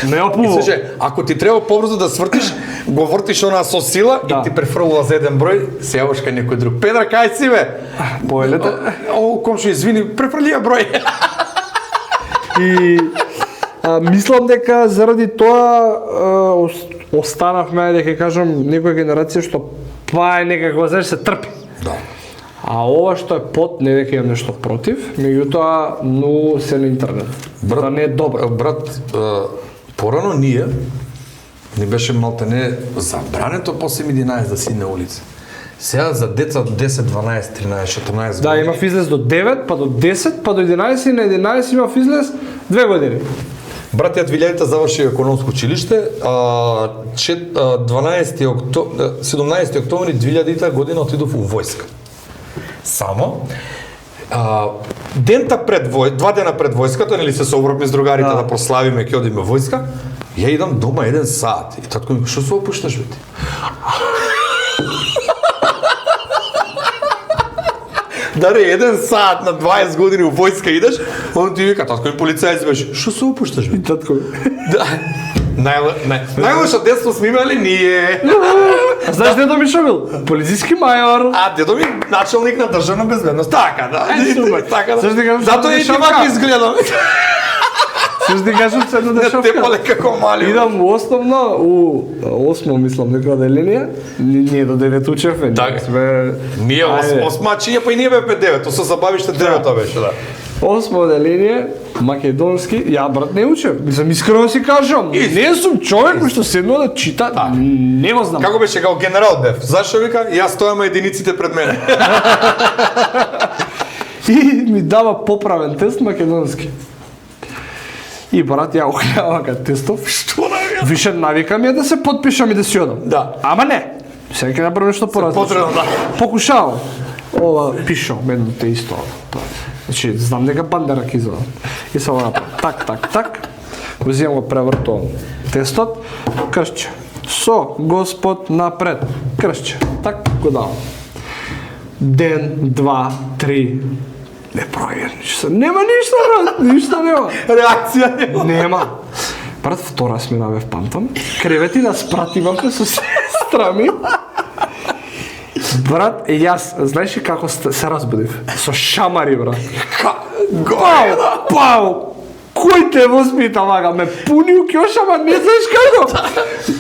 не И опуво. слушај, ако ти треба побрзо да свртиш, го вртиш она со сила Да. и ти префрлува за еден број, се јаваш кај некој друг. Педра, кај си бе? Поелете. О, комшо, извини, префрли ја број. И мислам дека заради тоа останавме, ајде ќе кажам, некоја генерација што па е некако, знаеш, се трпи. Да. А ова што е под, не дека имам нешто против, меѓутоа, но се на интернет. Тоа не е добро. Брат, порано ние ни беше малтене забрането по 7-11 да си на улица. Сега за деца до 10, 12, 13, 14 Да, години. има излез до 9, па до 10, па до 11 и на 11 има излез 2 години. Брат, ја 2000-та заврши економско училиште, 17 октомври 2000-та година отидов у војска. Само, два дена пред војската, нели се собравме с другарите да прославиме ќе одиме војска, ја идам дома 1 сат и татко ми што се опушташ бе ти? Даре 1 сат на 20 години у војска идеш, он ти вика татко ми полицајец беше, што се опушташ бе? И татко. Да. Најлошо детство сме имали ние. А знаеш дедо ми шо бил? Полициски мајор. А дедо ми началник на државна безбедност. Така, да. Така, да. Зашто кажам, затоа и вака изгледам. Сеш ти кажам седна дешавка. Не тепале како мали. Идам у основно, у 8 мислам некоја оделение, ние до 9 учевме. Така. Сме... Ние осмачиња, па и ние бе 9, то се забавиште 9 беше, да. 8 оделение, македонски, ја брат не учев. Мислам, искрено си кажам, не сум човек кој што седнува да чита, не го знам. Како беше, како генерал бев? Зашо вика? Јас стојам единиците пред мене. И ми дава поправен тест македонски. И брат, ја огледам ка тестов, Што навија? више навика ми е да се потпишам и да си одам. Да. Ама не. Сега ќе направам нешто поразлично. Потребно, да. Покушавам. Ова пишам едно те исто. Значи, знам дека бандера ќе извадам. И се ова так. Возимам го превртувам тестот, кршче. Со Господ напред. Кршче. Так го давам. Ден, 2, 3. Не проверен ништо. Нема ништо, брат. Ништо нема. Реакција нема. Нема. Брат, втора смена бев памтам. Кревети да спративаме со сестра ми. Брат, јас, знаеш ли како се разбудив? Со шамари, брат. Пау! Кој те воспита, вага? Ме пуни у кјош, ама не знаеш како.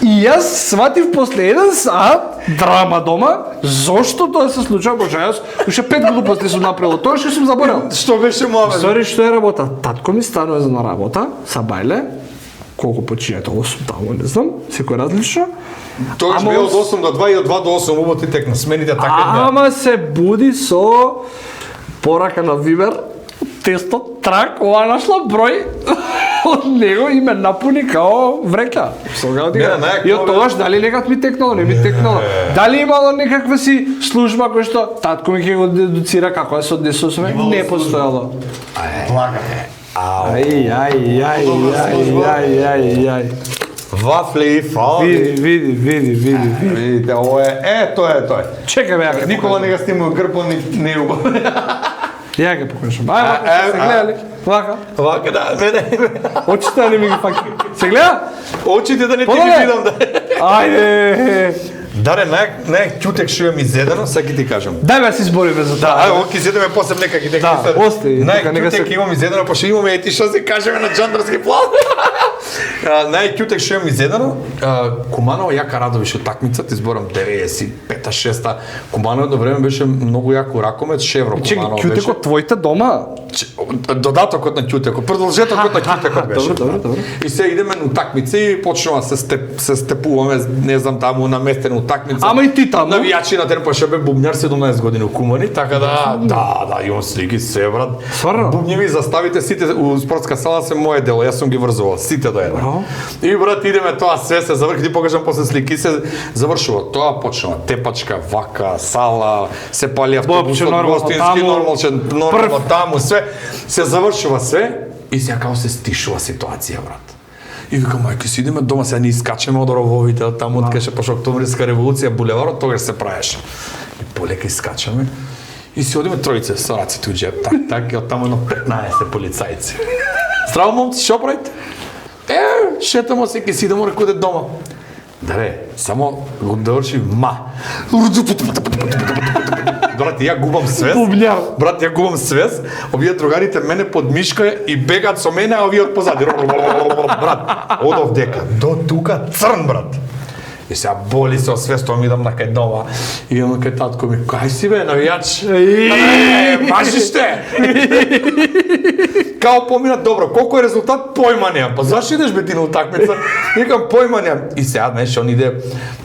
И јас сватив после 1 сат драма дома, зошто тоа се случува, боже, јас уште 5 глупости сум направил, тоа што сум заборел. Што беше маме? Сори, што е работа? Татко ми станува за на работа, са бајле, колку почијата, 8 таму, не знам, секој различно. Тогаш бе од 8 до 2 и од 2 до 8 уботи текна, смените така не. Ама се буди со порака на Вибер, тестот, трак, ова нашла број од него и ме напуни као врека. И од тогаш дали некак ми текнало, не ми текнало. Дали имало некаква си служба која што татко ми ќе го дедуцира како да се однесува со мене, не постоело. Ај. Вафли, Види. Видите, ово е, тоа е. Чекај бе, ја Никола не га снимува грбо, не убав. Ја ќе покажам. Ај, се гледали? Вака. Вака, да, не. Очите не ми ги факи. Се гледа? Очите да не ти ги видам, да. Ајде. Даре, најќутек што имам изедено, сега ќе ти кажам. Дај ме се избориме за тоа. Ај, оки зедеме после нека ги дека. Да, остаи. Најќутек имам изедено, па што имаме ети што се кажеме на џандарски план. Најќутек што имам изедено, Куманово јака Радовиш од такмицата, изборам 95-6. Куманово до време беше многу јако ракомет, Шевро Куманово беше. Ќутекот твоите дома? Додатокот на ќутекот, продолжетокот на ќутекот беше. Добро. И се идеме на такмици и почнува се степуваме, не знам таму наместено утакмица. Ама и ти таму. Навијачи на терен, па ше бе бубњар 17 години у Кумани, така да, имам слики се, брат. Стварно? Бубњеви заставите сите у спортска сала се моје дело, јас сум ги врзувал, сите до еден. И брат, идеме тоа се заврши, ти покажам после слики, се завршува. Тоа почнува тепачка, вака, сала, се пали автобусот, гостински, нормално таму, све. Се завршува све и сега као се стишува ситуација, брат. И викам, мајке си идеме дома, сега не искачеме од рововите, од таму од кај пошо Октомврска револуција, булеварот, тогаш се правеше. И полека искачаме и си одиме тројце со раците у џеп, так, и од таму едно 15 полицајци. Здраво, момци, шо правите? Шетамо се, ке си идемо рекуде дома. Даре, само го доврши Брат, ја губам свес. Брат, ја губам свес. Овие другарите мене под мишка и бегат со мене, а овие од позади. Брат, одов дека до тука црн, брат. И сега боли се освестувам, идам на кај дома. И идам кај татко ми, кај си бе, навијач? Мажиш те! Као помина, добро, колко е резултат, појма неам. Па зашто идеш бе ти на утакмица? Викам, појма неам. И сега, знаеш, он иде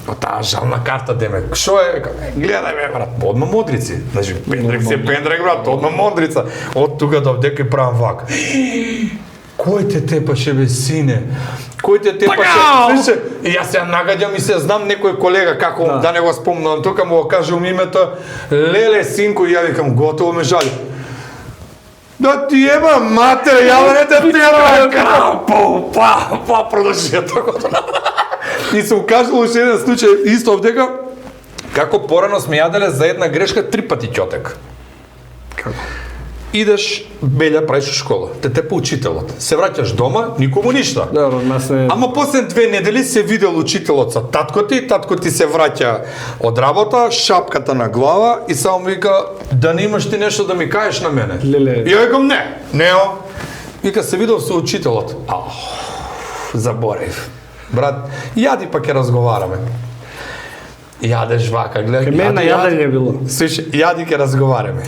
од таа жална карта, деме, шо е? Гледај бе, брат, одма модрици. Значи, Пендрек си е Пендрек, брат, одма модрица. Од тука до дека и правам вак. Кој те тепаше бе сине? Кој те тепаше? Слушај, јас се нагаѓам и се знам некој колега како да не го спомнам, тука му го кажувам името Леле синко и ја викам готово ме жали. Да ти еба матер, ја не те терам. Па продолжи тоа. И сум кажал уште еден случај исто овдека како порано сме јаделе за една грешка 3 пати ќотек. Како? Идеш, Белја, правиш школа, те тепа учителот. Се враќаш дома, никому ништа. Добро, нас не... Ама после 2 недели се видел учителот со татко ти се враќа од работа, шапката на глава и само вика, да не имаш ти нешто да ми кажеш на мене. Леле. И ја викам, не. Вика, се видел со учителот. Заборев. Брат, јади па ќе разговараме. Јадеш вака, гледай. Ке мене јадење било. Слушай, јади ќе разговараме.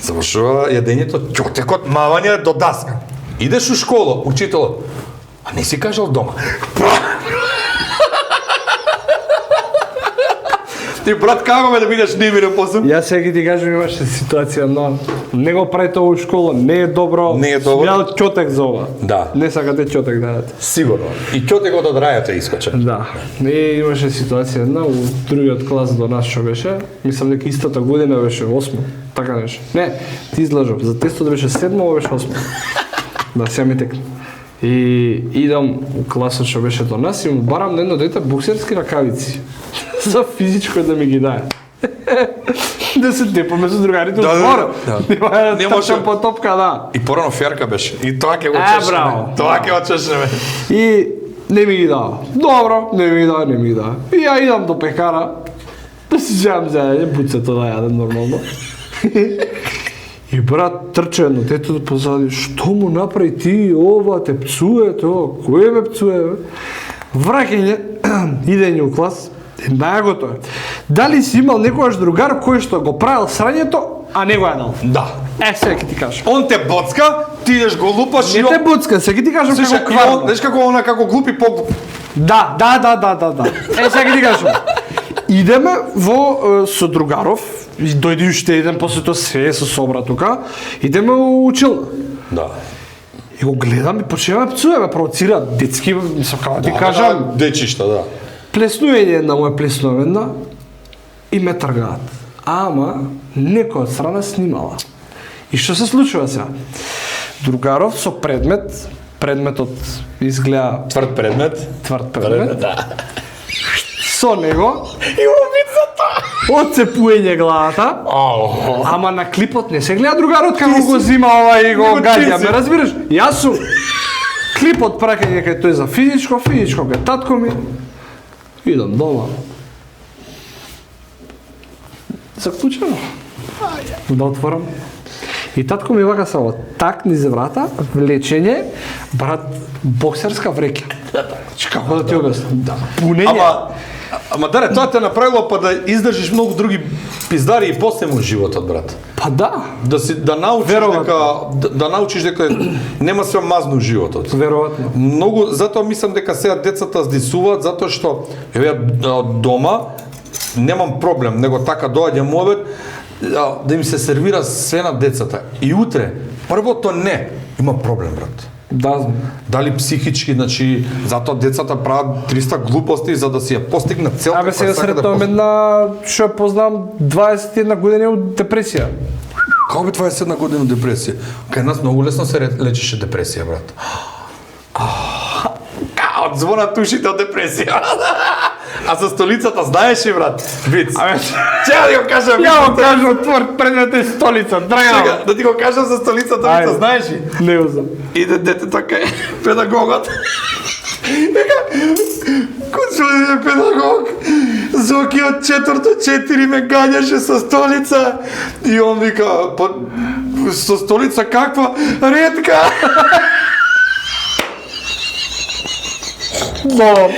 Завршува јадењето, ќотекот, мавање до даска. Идеш у школа, учителот. А не си кажал дома. Ти брат, како ме да бидеш немирен после? Јас сега ти кажам, имаше ситуација, но не го прави тоа у школа, не е добро. Не е добро. Смјал ќотек за ова. Да. Не сакате ќотек да дадете. Сигурно. И ќотекот од рајата искоче. Да. И имаше ситуација една у другиот клас до нас што беше, мислам дека истата година беше 8, така нешто. Не, ти излажав, за тестот беше 7, ова беше 8. Да, сега ми текна. И идам у класот што беше до нас и му барам на едно дете боксерски ракавици. За физичко да ми ги даде. Да се тепаме со другарите Да, од двора. да. Не може по топка, да. И порано ферка беше. И тоа ќе го браво. чешеме. Тоа ќе го чешеме. И не ми ги дава. Добро, не ми ги дава. И ја идам до пекара. Да си вземам за јадење, буцето да јадем нормално. И брат трча едно детето позади, што му направи ти ова, те пцуе, тоа, кој ме пцуе, бе? Враќање, идење у клас, најагото е. Дали си имал некојаш другар кој што го правил срањето, а не го јадал? Да. Сега ќе ти кажам. Он те боцка, ти идеш го лупаш Не те буцка, сега ќе ти кажам Слушай, како кварно. знаеш како глупи поглуп. Да. Сега ќе ти кажам. Идеме во со другаров, и дојде уште еден после тоа се со собра тука, идеме у училна. Да. И го гледам и почнеме да пцуе, ме провоцираат детски, мислам како ти кажам, Дечишта, да. плеснување една моја плеснувена и ме тргаат. Ама некој од страна снимала. И што се случува сега? Другаров со предметот изгледа Тврд предмет. тврд предмет. Да. Со него И убицата. отцепување главата. Ама на клипот не се гледа другарот како го зима ова и го гаѓа, ме разбираш? Јас сум клипот праќање кај тој за физичко кај татко ми. Идам дома. Заклучено. Да отворам. И татко ми вака само так низ врата, влечење, брат, боксерска вреќа. Значи како да ти објаснам? Да. Пунење. Ама даре, тоа те направило па да издржиш многу други пиздари и после му животот, брат. Па да. Да научиш да научиш дека нема све мазно животот. Веројатно. Многу, затоа мислам дека сега децата здисуваат затоа што еве дома немам проблем, него така доаѓа мовет да им се сервира све на децата. И утре првото не има проблем, брат. Да, знам. Дали психички, значи, затоа децата прават 300 глупости за да си ја постигнат целта. Абе сега сретнувам една, што ја познам, 21 години од депресија. Како би 21 година депресија? Кај нас многу лесно се лечеше депресија, брат. Од звона тушите од депресија. А со столицата знаеш ли, брат? Виц. Абе, Чека да го кажам. ја го кажам тврд предмет е столица, драгам. Чека, да ти го кажам за столицата, Ајде. вица, знаеш ли? Не го знам. Иде детето кај педагогот. Вика, господин педагог, Зоки од 4 ме гаѓаше со столица. И он вика, со столица каква? Ретка. Добар.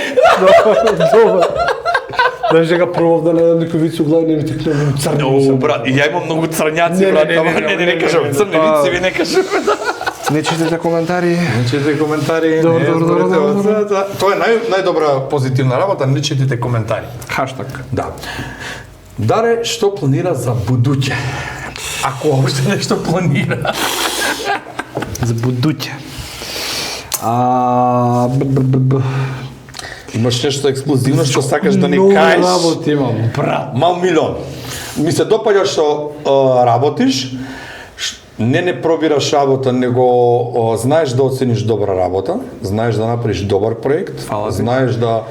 Знаеш дека пробав да најдам некој виц у глава, не ми текне црни. О, брат, и ја имам многу црњаци, Не, брат, не, ама не, не кажам, не, црни па- вици ви не кажам. Не читате коментари. Не четите коментари, Добро, не добро, зборете добро, од добро. това. Тоа е најдобра позитивна работа, не четите коментари. Хаштаг. Да. Даре, што планира за будуќе? Ако още нешто планира. За будуќе. Имаш нешто експлозивно што сакаш да не Многу кажеш. работи имам, брат. Мал милион. Ми се допаѓа што работиш, не пробираш работа, него знаеш да оцениш добра работа, знаеш да направиш добар проект, знаеш да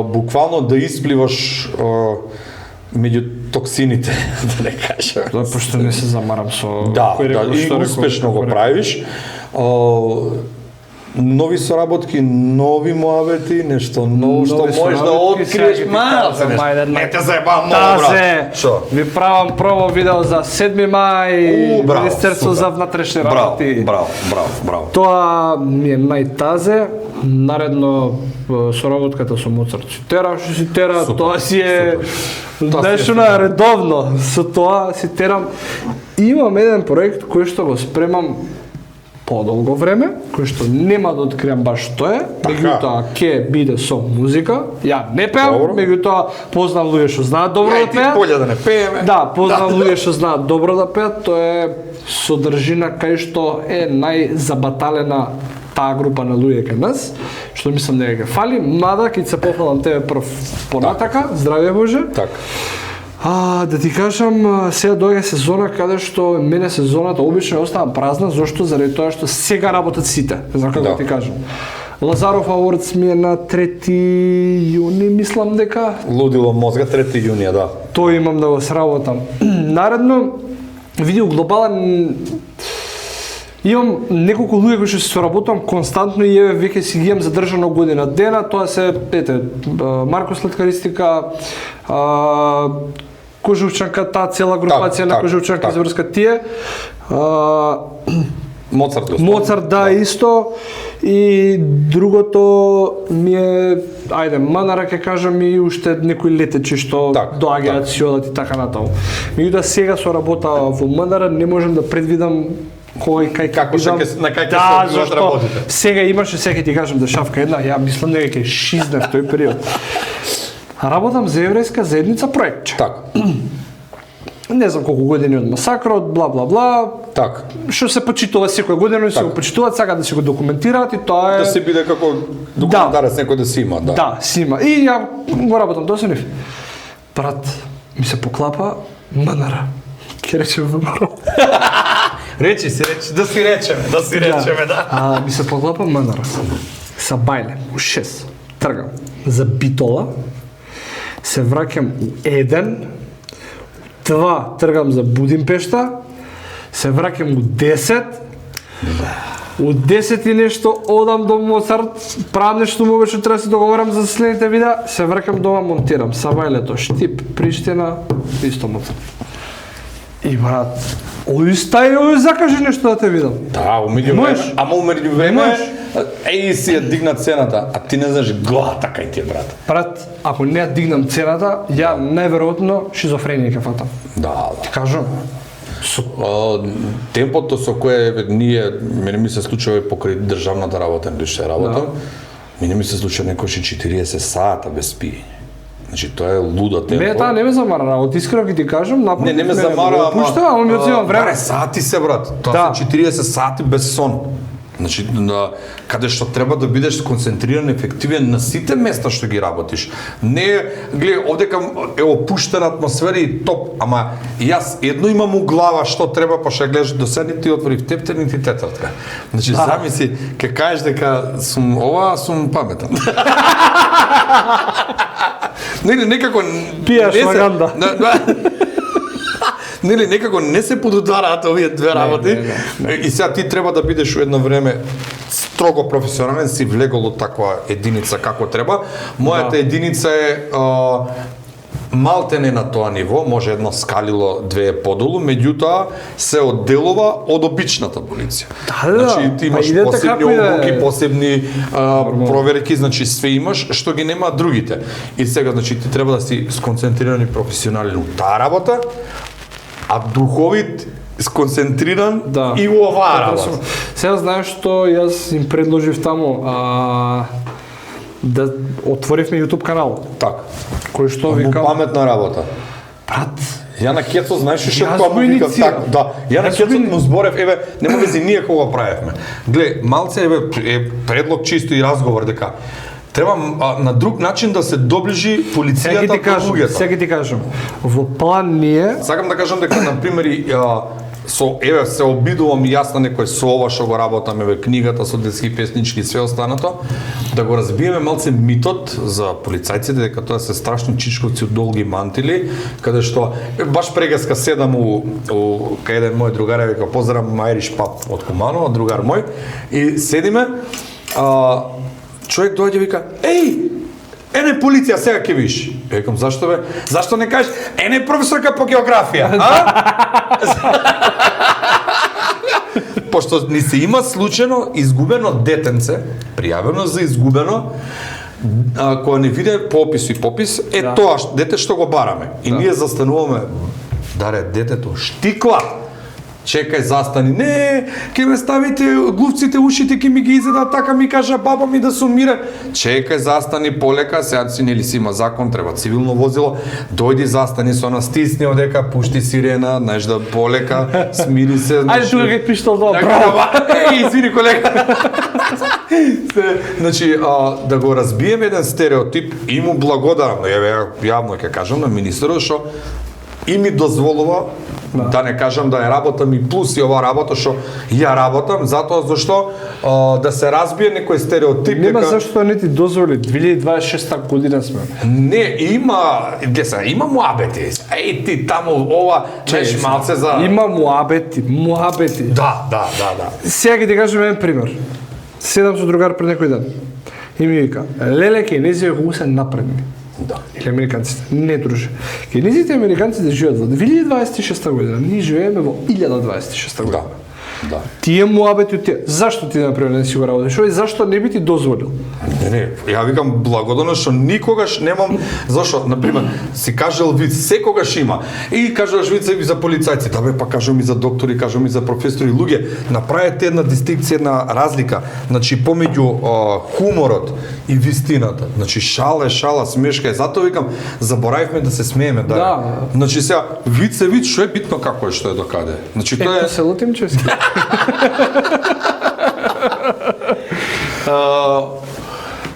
буквално да испливаш меѓу токсините, да не кажам. Да, пошто не се замарам со Да, кој рекол, и што рекол, успешно го кој рекол. правиш. Нови соработки, нови муавети, нешто ново што Нови можеш да соработки, откриеш сега ќе ти малце кажам, нешто. ајде, Не те заебавам многу, брат. Тазе, Што? ви правам промо видео за 7 мај, Браво, Министерство супер. за внатрешни Браво, работи. браво. Тоа ми е најтазе, наредно соработката со Моцарт Цитера, што си тера, Супер, тоа си е Тоа си е нешто на редовно, со тоа си терам. Имам еден проект кој што го спремам подолго време, кој што нема да откриам баш што е, меѓутоа ќе биде со музика. Ја не пеам, Добро. меѓутоа познам луѓе што знаат добро Ја и да ти пеат. поле да не пееме. Да, познам луѓе што знаат добро да пеат, тоа е содржина кај што е најзабаталена таа група на луѓе кај нас, што мислам дека ќе фали, мада ќе се пофалам тебе прв понатака, здравје Боже. Така. Да ти кажам, сега доаѓа сезона каде што мене сезоната обично ја оставам празна, зашто заради тоа што сега работат сите. Не знам како да ти кажам. Лазаров Awards ми е на 3 јуни, мислам дека. Лудило мозга 3 јунија, да. Тој имам да го сработам. Наредно, види, у глобален имам неколку луѓе кои што се соработувам константно и еве веќе си ги имам задржано година дена, тоа се Марко Сладкаристика, Кожувчанка, таа цела групација на Кожувчанка изврска тие. Моцарт, да, исто. И другото ми е, ајде, Манара ќе кажам и уште некои летечи што доаѓаат си одат и така натаму. Меѓутоа сега со работа во Манара не можам да предвидам кој кај како бидам. на кај ќе Да, се зашто работите. сега имаше, сега ќе ти кажам дешавка една, ја мислам дека ќе шизне в тој период. Работам за еврејска заедница проектче. Така. Не знам колку години од масакрот, бла бла бла. Така. Што се почитува секоја година и се го почитуваат, сакаат да се го документираат и тоа е Да се биде како документарец некој да си има, да. Да, си има. И ја го работам тоа со нив. Брат, ми се поклапа Манара. Ке речем ВМРО. Речи, да си речеме, да. Ми се поклапа Манара. Са бајле, у 6. Тргам за Битола. Се враќам у 1. 2 тргам за Будимпешта. Се враќам у 10. У 10 и нешто одам до Моцарт, правам нешто му беше треба да се договорам за следните видеа, се враќам дома, монтирам. Сабајлето, Штип, Приштина, исто Моцарт. И брат, ој стај, ој закажи нешто да те видам. Да, умеѓу време, ама умеѓу време, си ја дигна цената, а ти не знаеш главата кај ти е, брат. Брат, ако не ја дигнам цената, ја најверојатно шизофренија ќе фатам. Да. Ти кажам. Темпото со кое ние, мене ми се случува покрај државната работа, или што работам, мене ми се случува некојаш 40 сата без пиење. Значи тоа е лудо темпо. Не, таа не ме замара работа, искрено ќе ти кажам, напротив. Не ме замара, ама ми одземам време. Сати се, брат. Тоа се 40 сати без сон. Значи, каде што треба да бидеш сконцентриран, ефективен на сите места што ги работиш. Не, гледај, овдека е опуштена атмосфера и топ, ама јас едно имам у глава што треба, па што гледаш до седни ти отвори в тептер, нити тетратка. Значи, замисли, ке кажеш дека сум паметен. Некако... Пијаш маганда. Нели некако не се подудараат овие две работи. И сега ти треба да бидеш у едно време строго професионален, си влегол од таква единица како треба. Мојата единица е малтене на тоа ниво, може едно скалило, две подолу, меѓутоа се одделува од обичната полиција. Значи ти имаш посебни обуки, посебни проверки, значи све имаш што ги нема другите. И сега значи ти треба да си сконцентриран и професионален у таа работа, а духовит, сконцентриран и у оваа работа. Сега знаеш што јас им предложив таму да отворивме YouTube канал. Така. Кој што викам... Паметна работа. Брат, Ја на Кецо, знаеш што Јас тоа го му вика инициирав. така, да. Ја на Јас Кецо го му зборев, еве, нема вези ние кога правевме. Гле, малце е предлог чисто и разговор дека треба на друг начин да се доближи полицијата до луѓето. Сега ти кажам, во план ние Сакам да кажам дека на примери еве се обидувам и јас на некој со ова што го работам, еве книгата со детски песнички и све останато, да го разбиеме малце митот за полицајците дека тоа се страшни чичковци од долги мантили, каде што баш прегаска седам кај еден мој другар, вика поздравам Irish Pub од Куманово, другар мој, и седиме, човек доаѓа и вика: "Еј, ене полиција, сега ќе виш." Викам: "Зашто бе? Зашто не кажеш ене професорка по географија, а?" Пошто ни се има случајно изгубено детенце, пријавено за изгубено, кога не виде попис и попис, тоа дете што го бараме. И ние застануваме, даре, детето штиква. Чекај, застани. Не, ќе ме ставите глувците, ушите ќе ми ги изедат, така ми кажа баба ми да сум мирен. Чекај, застани полека, сега си нели си има закон, треба цивилно возило. Дојди, застани со нас, стисни одека, пушти сирена, знаеш да полека, смири се. Ајде тука ќе пиштал тоа. Браво. Еј, извини колега. Значи, да го разбиеме еден стереотип и му благодарам, еве јавно ќе кажам на министерот што и ми дозволува да не кажам да ја работам и плюс и ова работа што ја работам, затоа зашто да се разбие некој стереотип Нема зашто не ти дозволи, 2026 година сме. Не, има муабети. Еј ти таму ова, чеш малце за... Има муабети. Да. Сега ќе ти кажам еден пример. Седам со другар пред некој ден. И ми вика: "Леле, кенезија колку се напредни." Да. Или американците. Не, друже. Кенезите и американците живеат во 2026 година. Ние живееме во 1026 година. Да. Тие муабети од тие. Зашто ти например не си го работиш? И зашто не би ти дозволил? Не, ја викам благодарно што никогаш немам, зашто, например, си кажал виц, секогаш има. И кажуваш вицеви за полицајци, да бе, па кажувам и за доктори, кажувам и за професори, луѓе, направете една дистинкција, една разлика, значи помеѓу хуморот и вистината. Значи шала, смешка е. Затоа викам, заборавивме да се смееме, да. Значи сега виц, што е битно како е, што е докаде. Значи тоа е се лутим чески.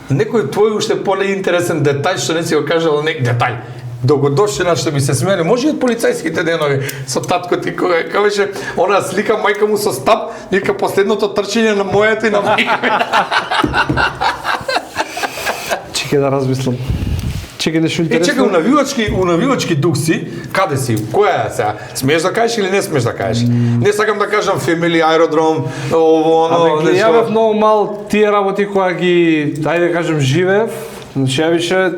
Некој твој уште полеинтересен детај што не си го кажал, детај. Догодовшина што ми се смеали, може и од полицајските денови со татко ти кога беше она слика мајка му со стап, вика последното трчење на мојата и на мајка. Чекај да размислам. Чекај нешто интересно. Чекај, у навивачки дух си, каде си? Која е сега? Смееш да кажеш или не смееш да кажеш? Не сакам да кажам фемили аеродром, ово, оно, нешто. Ја бев многу мал тие работи која ги, ајде да кажем, живеев. Значи ја више,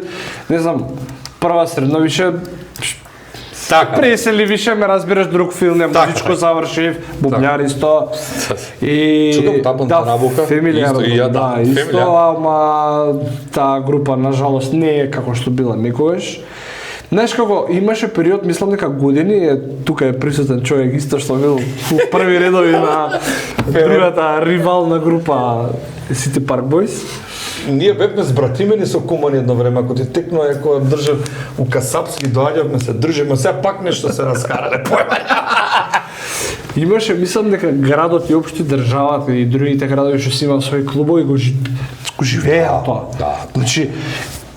не знам, прва средно више така. Пресели више, ме разбираш, друг филм, музичко завршив, бубњар исто. И чукам табан Тарабука. Фемили аеродром, да, исто, ама таа група на жалост не е како што била некогаш. Знаеш како, имаше период, мислам дека години, тука е присутен човек исто што бил у први редови на другата ривална група City Park Boys. Ние бевме збратимени со Кумани едно време, ако ти текно кога држав у Касапски, доаѓавме се држиме, сега пак нешто се раскарале. Имаше, мислам дека градот и општо државата и другите градови што си имаат своји клубови го живеат тоа. Да. Значи,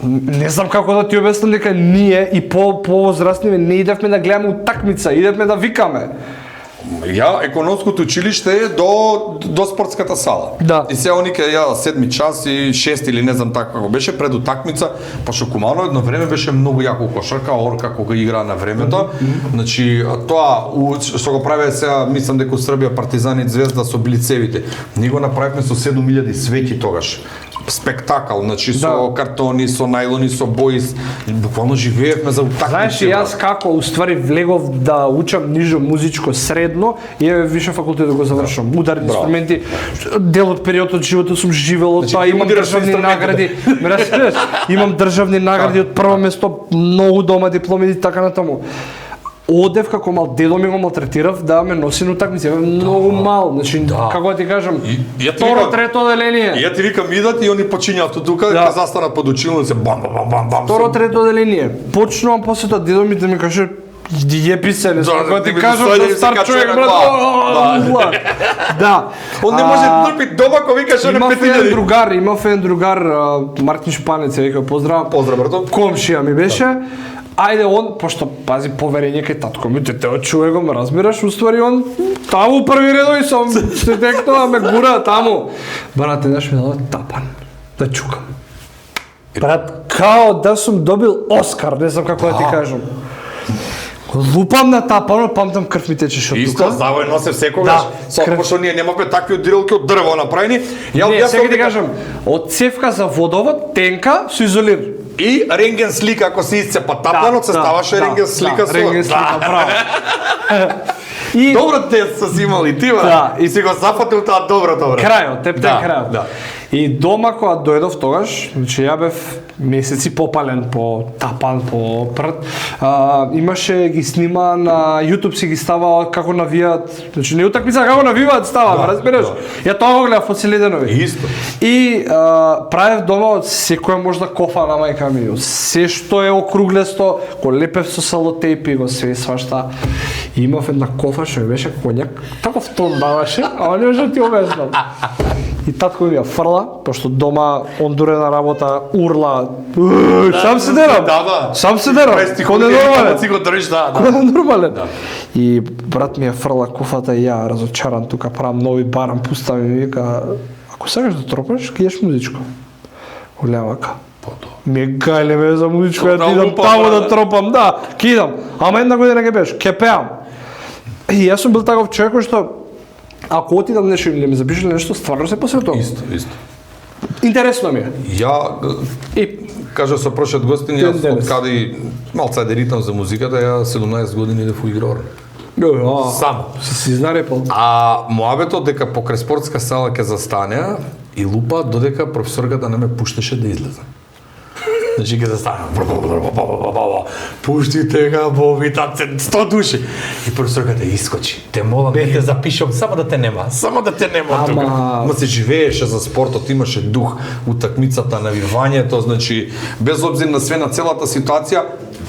не знам како да ти обяснам дека ние и по-возрастни не идевме да гледаме утакмица, идевме да викаме. Ја економското училиште е до спортската сала. Да. И сега они ке ја 7 час и 6 или не знам така како беше пред утакмица, па што Куманово едно време беше многу јако кошарка, Орка кога игра на времето. Значи тоа што го правеа сега, мислам дека Србија Партизани и Звезда со блицевите. Ние го направивме со 7000 свеќи тогаш. Спектакл, значи со картони, со најлони, со бои, буквално живеевме за утакмици. Знаеш, јас како уствари влегов да учам нижо музичко средно и више факултет да го завршам. Ударни инструменти, дел од период од животот сум живел, тоа имам државни награди. Имам државни награди од прво место, многу дома дипломи и така натаму. Одев како мал, дедо ми го малтретирав да ме носи на утакмици, многу мал, значи како ти кажам, второ, трето оделение. Ја ти викам идат и они почињаат од тука, да застанат под училница, бам. Второ, трето оделение. Почнувам после тоа дедо ми да ми каже Јепи се, не сакам да ти ти кажам дојде да и стар се човек, качува брат. на глава. Да. Он не може да трпи дома кога викаш оне Имав еден 5000. другар, Мартин Шпанец, вика поздрав. Поздрав, брато. Комшија ми беше. Ајде он, пошто пази поверење кај татко ми, те чуе го, ме разбираш, уствари он таму први редови сум, се текнува, ме гура таму. Брат, еднаш ми даде тапан, да чукам. Брат, као да сум добил Оскар, не знам како да ти кажам. Лупам на тапанот, памтам крв ми течеше од Исто, тука. завој носе секогаш. Да, Пошто ние немавме такви одиралки од дрво направени. Не, сега ти кажам, од цевка за водовод, тенка, со изолир. И рентген слика, ако се исцепа тапанот, се ставаше рентген слика со... рентген слика, браво. И Добро те си имали ти, бе. Да. И си го зафатил таа доброто, бре. крајот, тептен Да, крајот. да. И дома кога дојдов тогаш, значи ја бев месеци попален по тапан, по прд, имаше ги снима на YouTube, си ги става како навијат, значи не утакмица како навиваат става, разбираш? Ја тоа го гледав по цели денови. Исто. И правев дома од секоја можда кофа на мајка ми, од се што е округлесто, го лепев со салотейпи, го све свашта. И имав една кофа што ми беше коњак, таков тон даваше, ама не може да ти обяснам. И татко ми ја фрла, пошто дома он дуре на работа урла. Сам се дерам. Да. Сам се дерам. Ко не нормален. Си го држиш, да. Ко не нормален. И брат ми ја фрла кофата и ја разочаран тука правам нови барам, пуста ми вика, ако сакаш да тропаш, кидеш музичко. Големака. Ми е гајле ме за музичко, ја ти идам таму да тропам, да, кидам. Ама една година ке беше, ке пеам. И јас сум бил таков човек кој што ако отидам нешто или ми запишале нешто, стварно се посветувам. Исто. Интересно ми е. Ја И кажа со прошлиот гостин, јас Денес. од каде малце да ритам за музиката, ја 17 години идев у игрор. Само. Си знарепал. А моабетот дека покрај спортска сала ќе застанеа и лупа додека професорката не ме пуштеше да излезам. Значи ќе застанеа. Пуштите га, витат се 100 души. И професорката искочи. Те молам, да те запишам, само да те нема. Само да те нема тука. Ма се живееше за спортот, имаше дух, утакмицата, навивањето, значи без обзир на све на целата ситуација,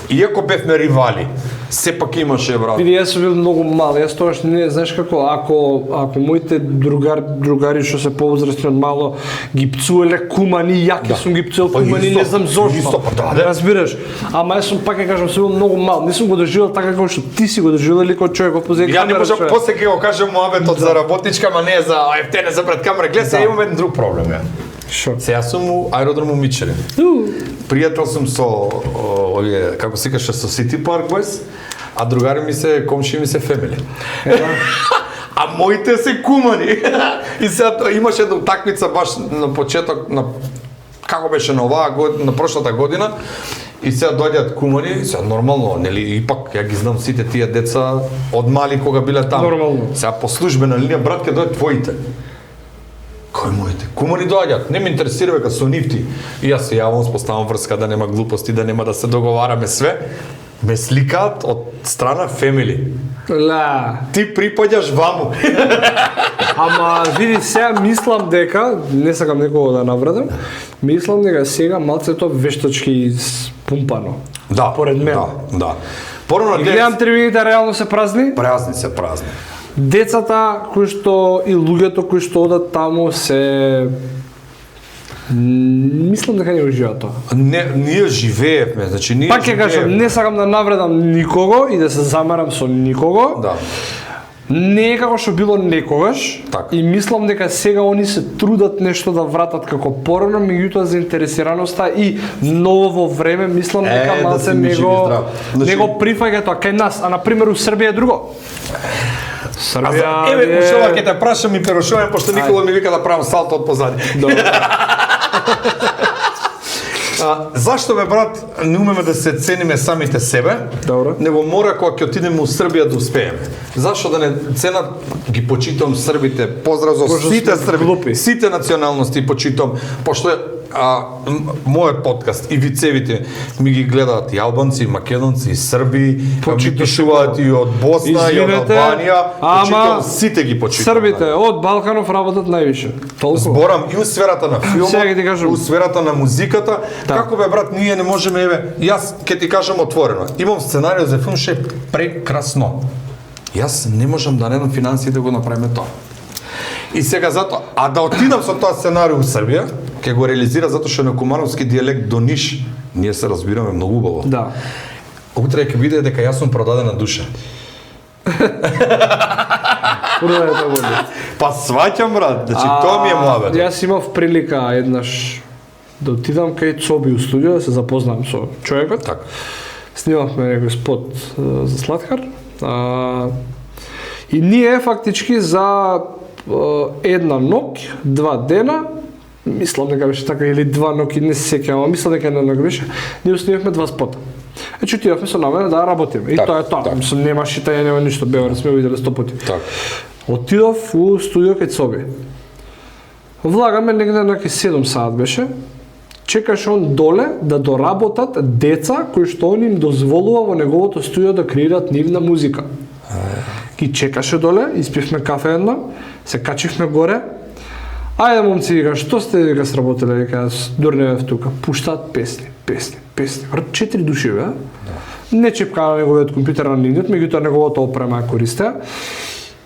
иако бевме ривали, сепак имаше, брат. Види, јас сум бил многу мал, јас тогаш не, знаеш како, ако моите другари што се повозрастни од мало ги пцуеле кумани, јаки сум ги пцуел кумани, исто, не знам зошто. исто, па да. Разбираш? Ама јас сум пак ќе кажам, сум бил многу мал, не сум го доживел така како што ти си го доживел или како човек во позади Ја не камера, можам човек. после ќе го кажам моабетот за работничка, ма не за ефтене за пред камера. Гледа, сега имам еден друг проблем, ја. Шо? Се јас сум у аеродрому Мичерин. Пријател сум со овие, како се каже, со City Park Boys, а другари ми се, комши ми се Family. А моите се кумани. И сега имаше една утакмица баш на почеток на како беше на оваа година, на прошлата година. И сега доаѓаат кумани, и сега нормално, нели, ипак ја ги знам сите тие деца од мали кога биле таму. Нормално. Сега по службена линија, брат, ќе дојдат твоите. Кој моите? Кумани доаѓаат, не ме интересира дека со нив ти. И јас се јавам, споставам врска да нема глупости, да нема да се договараме све. Ме сликаат од страна Family. Ла. Ти припаѓаш ваму. Ама види, сега мислам дека, не сакам некого да навредам, мислам дека сега малце тоа вештачки спумпано. Да, Поред мен. Да. Порано И гледам трибините реално се празни. празни се празни. Децата кои што и луѓето кои што одат таму се мислам дека не уживаат тоа. Не, ние живеевме, значи ние Пак ќе кажам, не сакам да навредам никого и да се замерам со никого. Да. Не е како што било некогаш. Така. И мислам дека сега они се трудат нешто да вратат како порано, меѓутоа заинтересираноста и ново време, мислам дека да малце се мижи него здрав. Значи- него прифаќа тоа кај нас, а на пример у Србија е друго. Србија Еве, уште ќе те прашам и перошувам, пошто Никола ми вика да правам салто од позади. Зашто бе, брат, не умеме да се цениме самите себе, Добро. него мора кога ќе отидеме у Србија да успееме. Зашто да не ценат, ги почитам србите, поздрав за Пошто сите сте срби, глупи. сите националности почитам, пошто мојот подкаст и вицевите ми ги гледаат и албанци, и македонци, и срби, ми пишуваат и од Босна и од Албанија, почитам сите ги почитам. Србите од Балканов работат највише. Толку. Зборам и у сферата на филмот, у сферата на музиката. Како бе брат, ние не можеме, јас ќе ти кажам отворено. Имам сценарио за филм ше прекрасно. Јас не можам да најдам финансии да го направиме тоа. И сега затоа, а да отидам со тоа сценарио у Србија, ќе го реализира затоа што на кумановски дијалект до Ниш, ние се разбираме многу убаво. Да. Утре ќе биде дека јас сум продадена душа. Па сваќам брат, значи тоа ми е муабет. Јас имав прилика еднаш да отидам кај Цоби у студио да се запознам со човекот. Така. Снимавме некој спот за Сладкар. И ние фактички за една ноќ, 2 дена, мислам дека беше така, или 2 ноќи, не се сеќавам, мислам дека една ноќ беше, ние снимавме 2 спота. Значи отидовме со намера да работиме. И так, тоа е тоа. Мислам, нема шитање, нема ништо, Београд сме виделе 100 пати. Так. Отидов у студио кај Цоби. Влагаме негде на 7 саат беше. Чекаше он доле да доработат деца кои што он им дозволува во неговото студио да креираат нивна музика. Ги чекаше доле, испивме кафе едно, се качивме горе. Ајде момци, вика, што сте вика сработиле, вика, дурневев тука. Пуштаат песни. 4 души бе. Не чепка на неговиот компјутер на нивниот, меѓутоа неговото опрема ја користеа.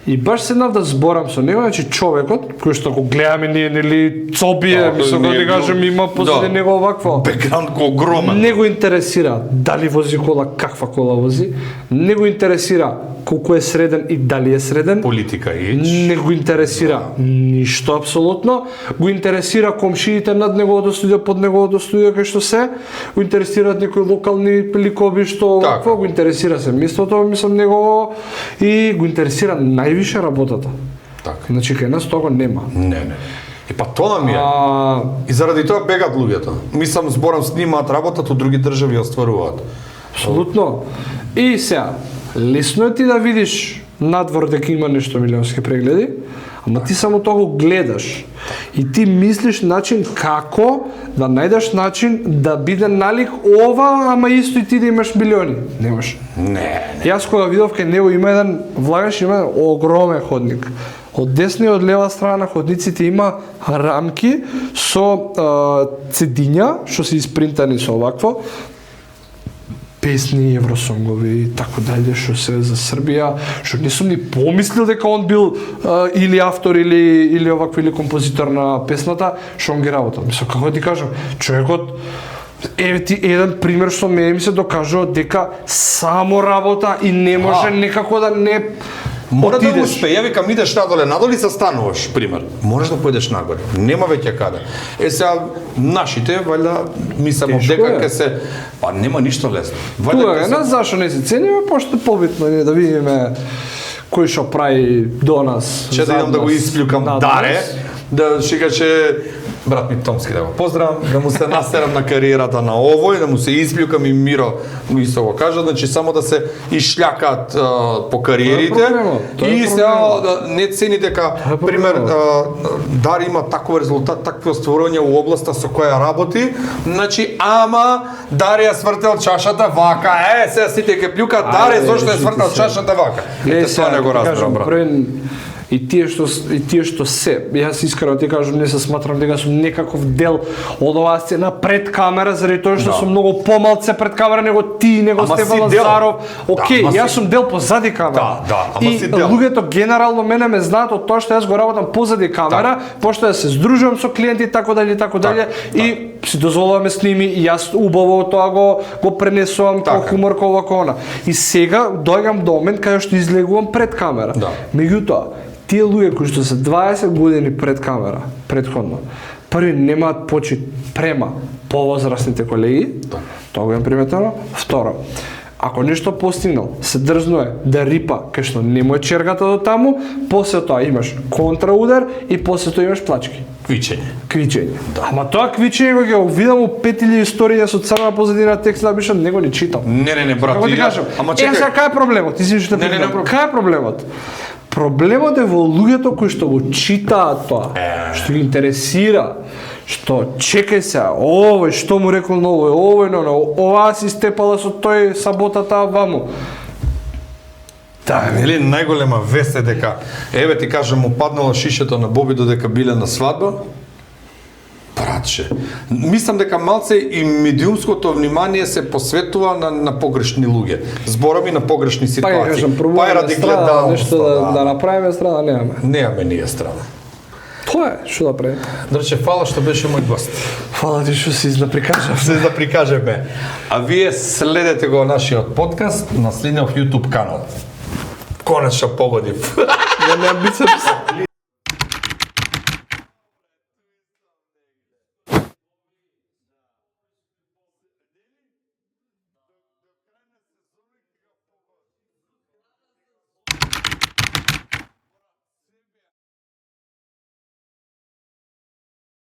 И баш седнав да зборам со него, значи човекот, кој што го гледаме ние, нели, Цобие, мислам да ти кажем, има позади него овакво. Бекграунд огромен. Не го интересира дали вози кола, каква кола вози, не го интересира колку е среден и дали е среден. Политика не го интересира ништо апсолутно. Го интересира комшиите над неговото студио, под неговото студио, кај што се. Го интересираат некои локални ликови што овакво, го интересира се местото, мислам негово, и го интересира највише работата. Така. Значи кај нас тоа нема. Не. И па тоа ми е. И заради тоа бегат луѓето. Мислам, зборам, снимаат, работат, од други држави остваруваат. Апсолутно. И сега, лесно е ти да видиш надвор дека има нешто милионски прегледи, ама ти само тоа го гледаш. И ти мислиш начин како да најдеш начин да биде налик ова, ама исто и ти да имаш милиони. Немаш. Не. Јас кога видов кај него има еден влагаш, има еден огромен ходник. Од десна и од лева страна на ходниците има рамки со цедиња што се испринтани со овакво песни, евросонгови и така дале, што се за Србија, што не сум ни помислил дека он бил или автор или оваков или композитор на песната, што он ги работел. Мислам, како ти кажам, човекот еве ти еден пример што ми се докажува дека само работа и не може некако да не мора да успее. Ја викам, идеш надоле се стануваш, пример. Можеш да појдеш нагоре. Нема веќе каде. Сега нашите валјда мислам дека ќе се па нема ништо лесно. Валјда нас зашо не се цениме, пошто побитно е да видиме кој што прави до нас. Че да идам да го испљукам Даре, да шикаше брат ми Томски да го поздравам, да му се насерам на кариерата на овој, да му се испљукам и Миро му исто го кажа, значи само да се ишљакаат по кариерите и сега не цени дека пример Дар има таков резултат, такви остварувања у областа со која работи, значи ама Дар ја свртел чашата вака, сега сите ќе плюкаат Даре зошто е свртел чашата вака. Ете тоа не го разбирам брат. И тие што се, јас искрено ти кажам, не се сматрам дека сум некаков дел од оваа сцена пред камера, заради тоа што сум многу помалце пред камера него ти, него Стефан Лазаров. Океј, јас сум дел позади камера. И луѓето генерално мене ме знаат од тоа што јас го работам позади камера, пошто ја се здружувам со клиенти така дале и си дозволуваме сними и јас убаво тоа го пренесувам како хумор како она. И сега доаѓам до момент кај што излегувам пред камера. Меѓутоа, тие луѓе кои што се 20 години пред камера, предходно, први немаат почит према повозрастните колеги, тоа го имам приметено. Второ, ако нешто постигнал, се дрзнуе да рипа кај што не му е чергата до таму, после тоа имаш контраудар и после тоа имаш плачки. Квичење. Ама тоа квичење кога го видам у 5000 историја со црна позадина текст напишан, него не читам. Не, брат. Како ти кажам? Сега кај е проблемот? Кај е проблемот? Проблемот е во луѓето кои што го читаат тоа, што ги интересира, што чекај се, овој што му рекол на овој на оваа си степала со тој саботата ваму. Да, нели најголема вест е дека еве ти кажам му паднало шишето на Боби додека биле на свадба. Братче, мислам дека малце и медиумското внимание се посветува на погрешни луѓе. Зборови на погрешни ситуации. Па кажам, пробуваме страда, нешто да направиме страда, немаме. Немаме ние страда. Тоа е, што да правиме. Дрче, фала што беше мој гост. Фала ти што си изнаприкажав. Се да прикажеме. А вие следете го нашиот подкаст на следниот YouTube канал. Конечно погодив. Ја не бицепс.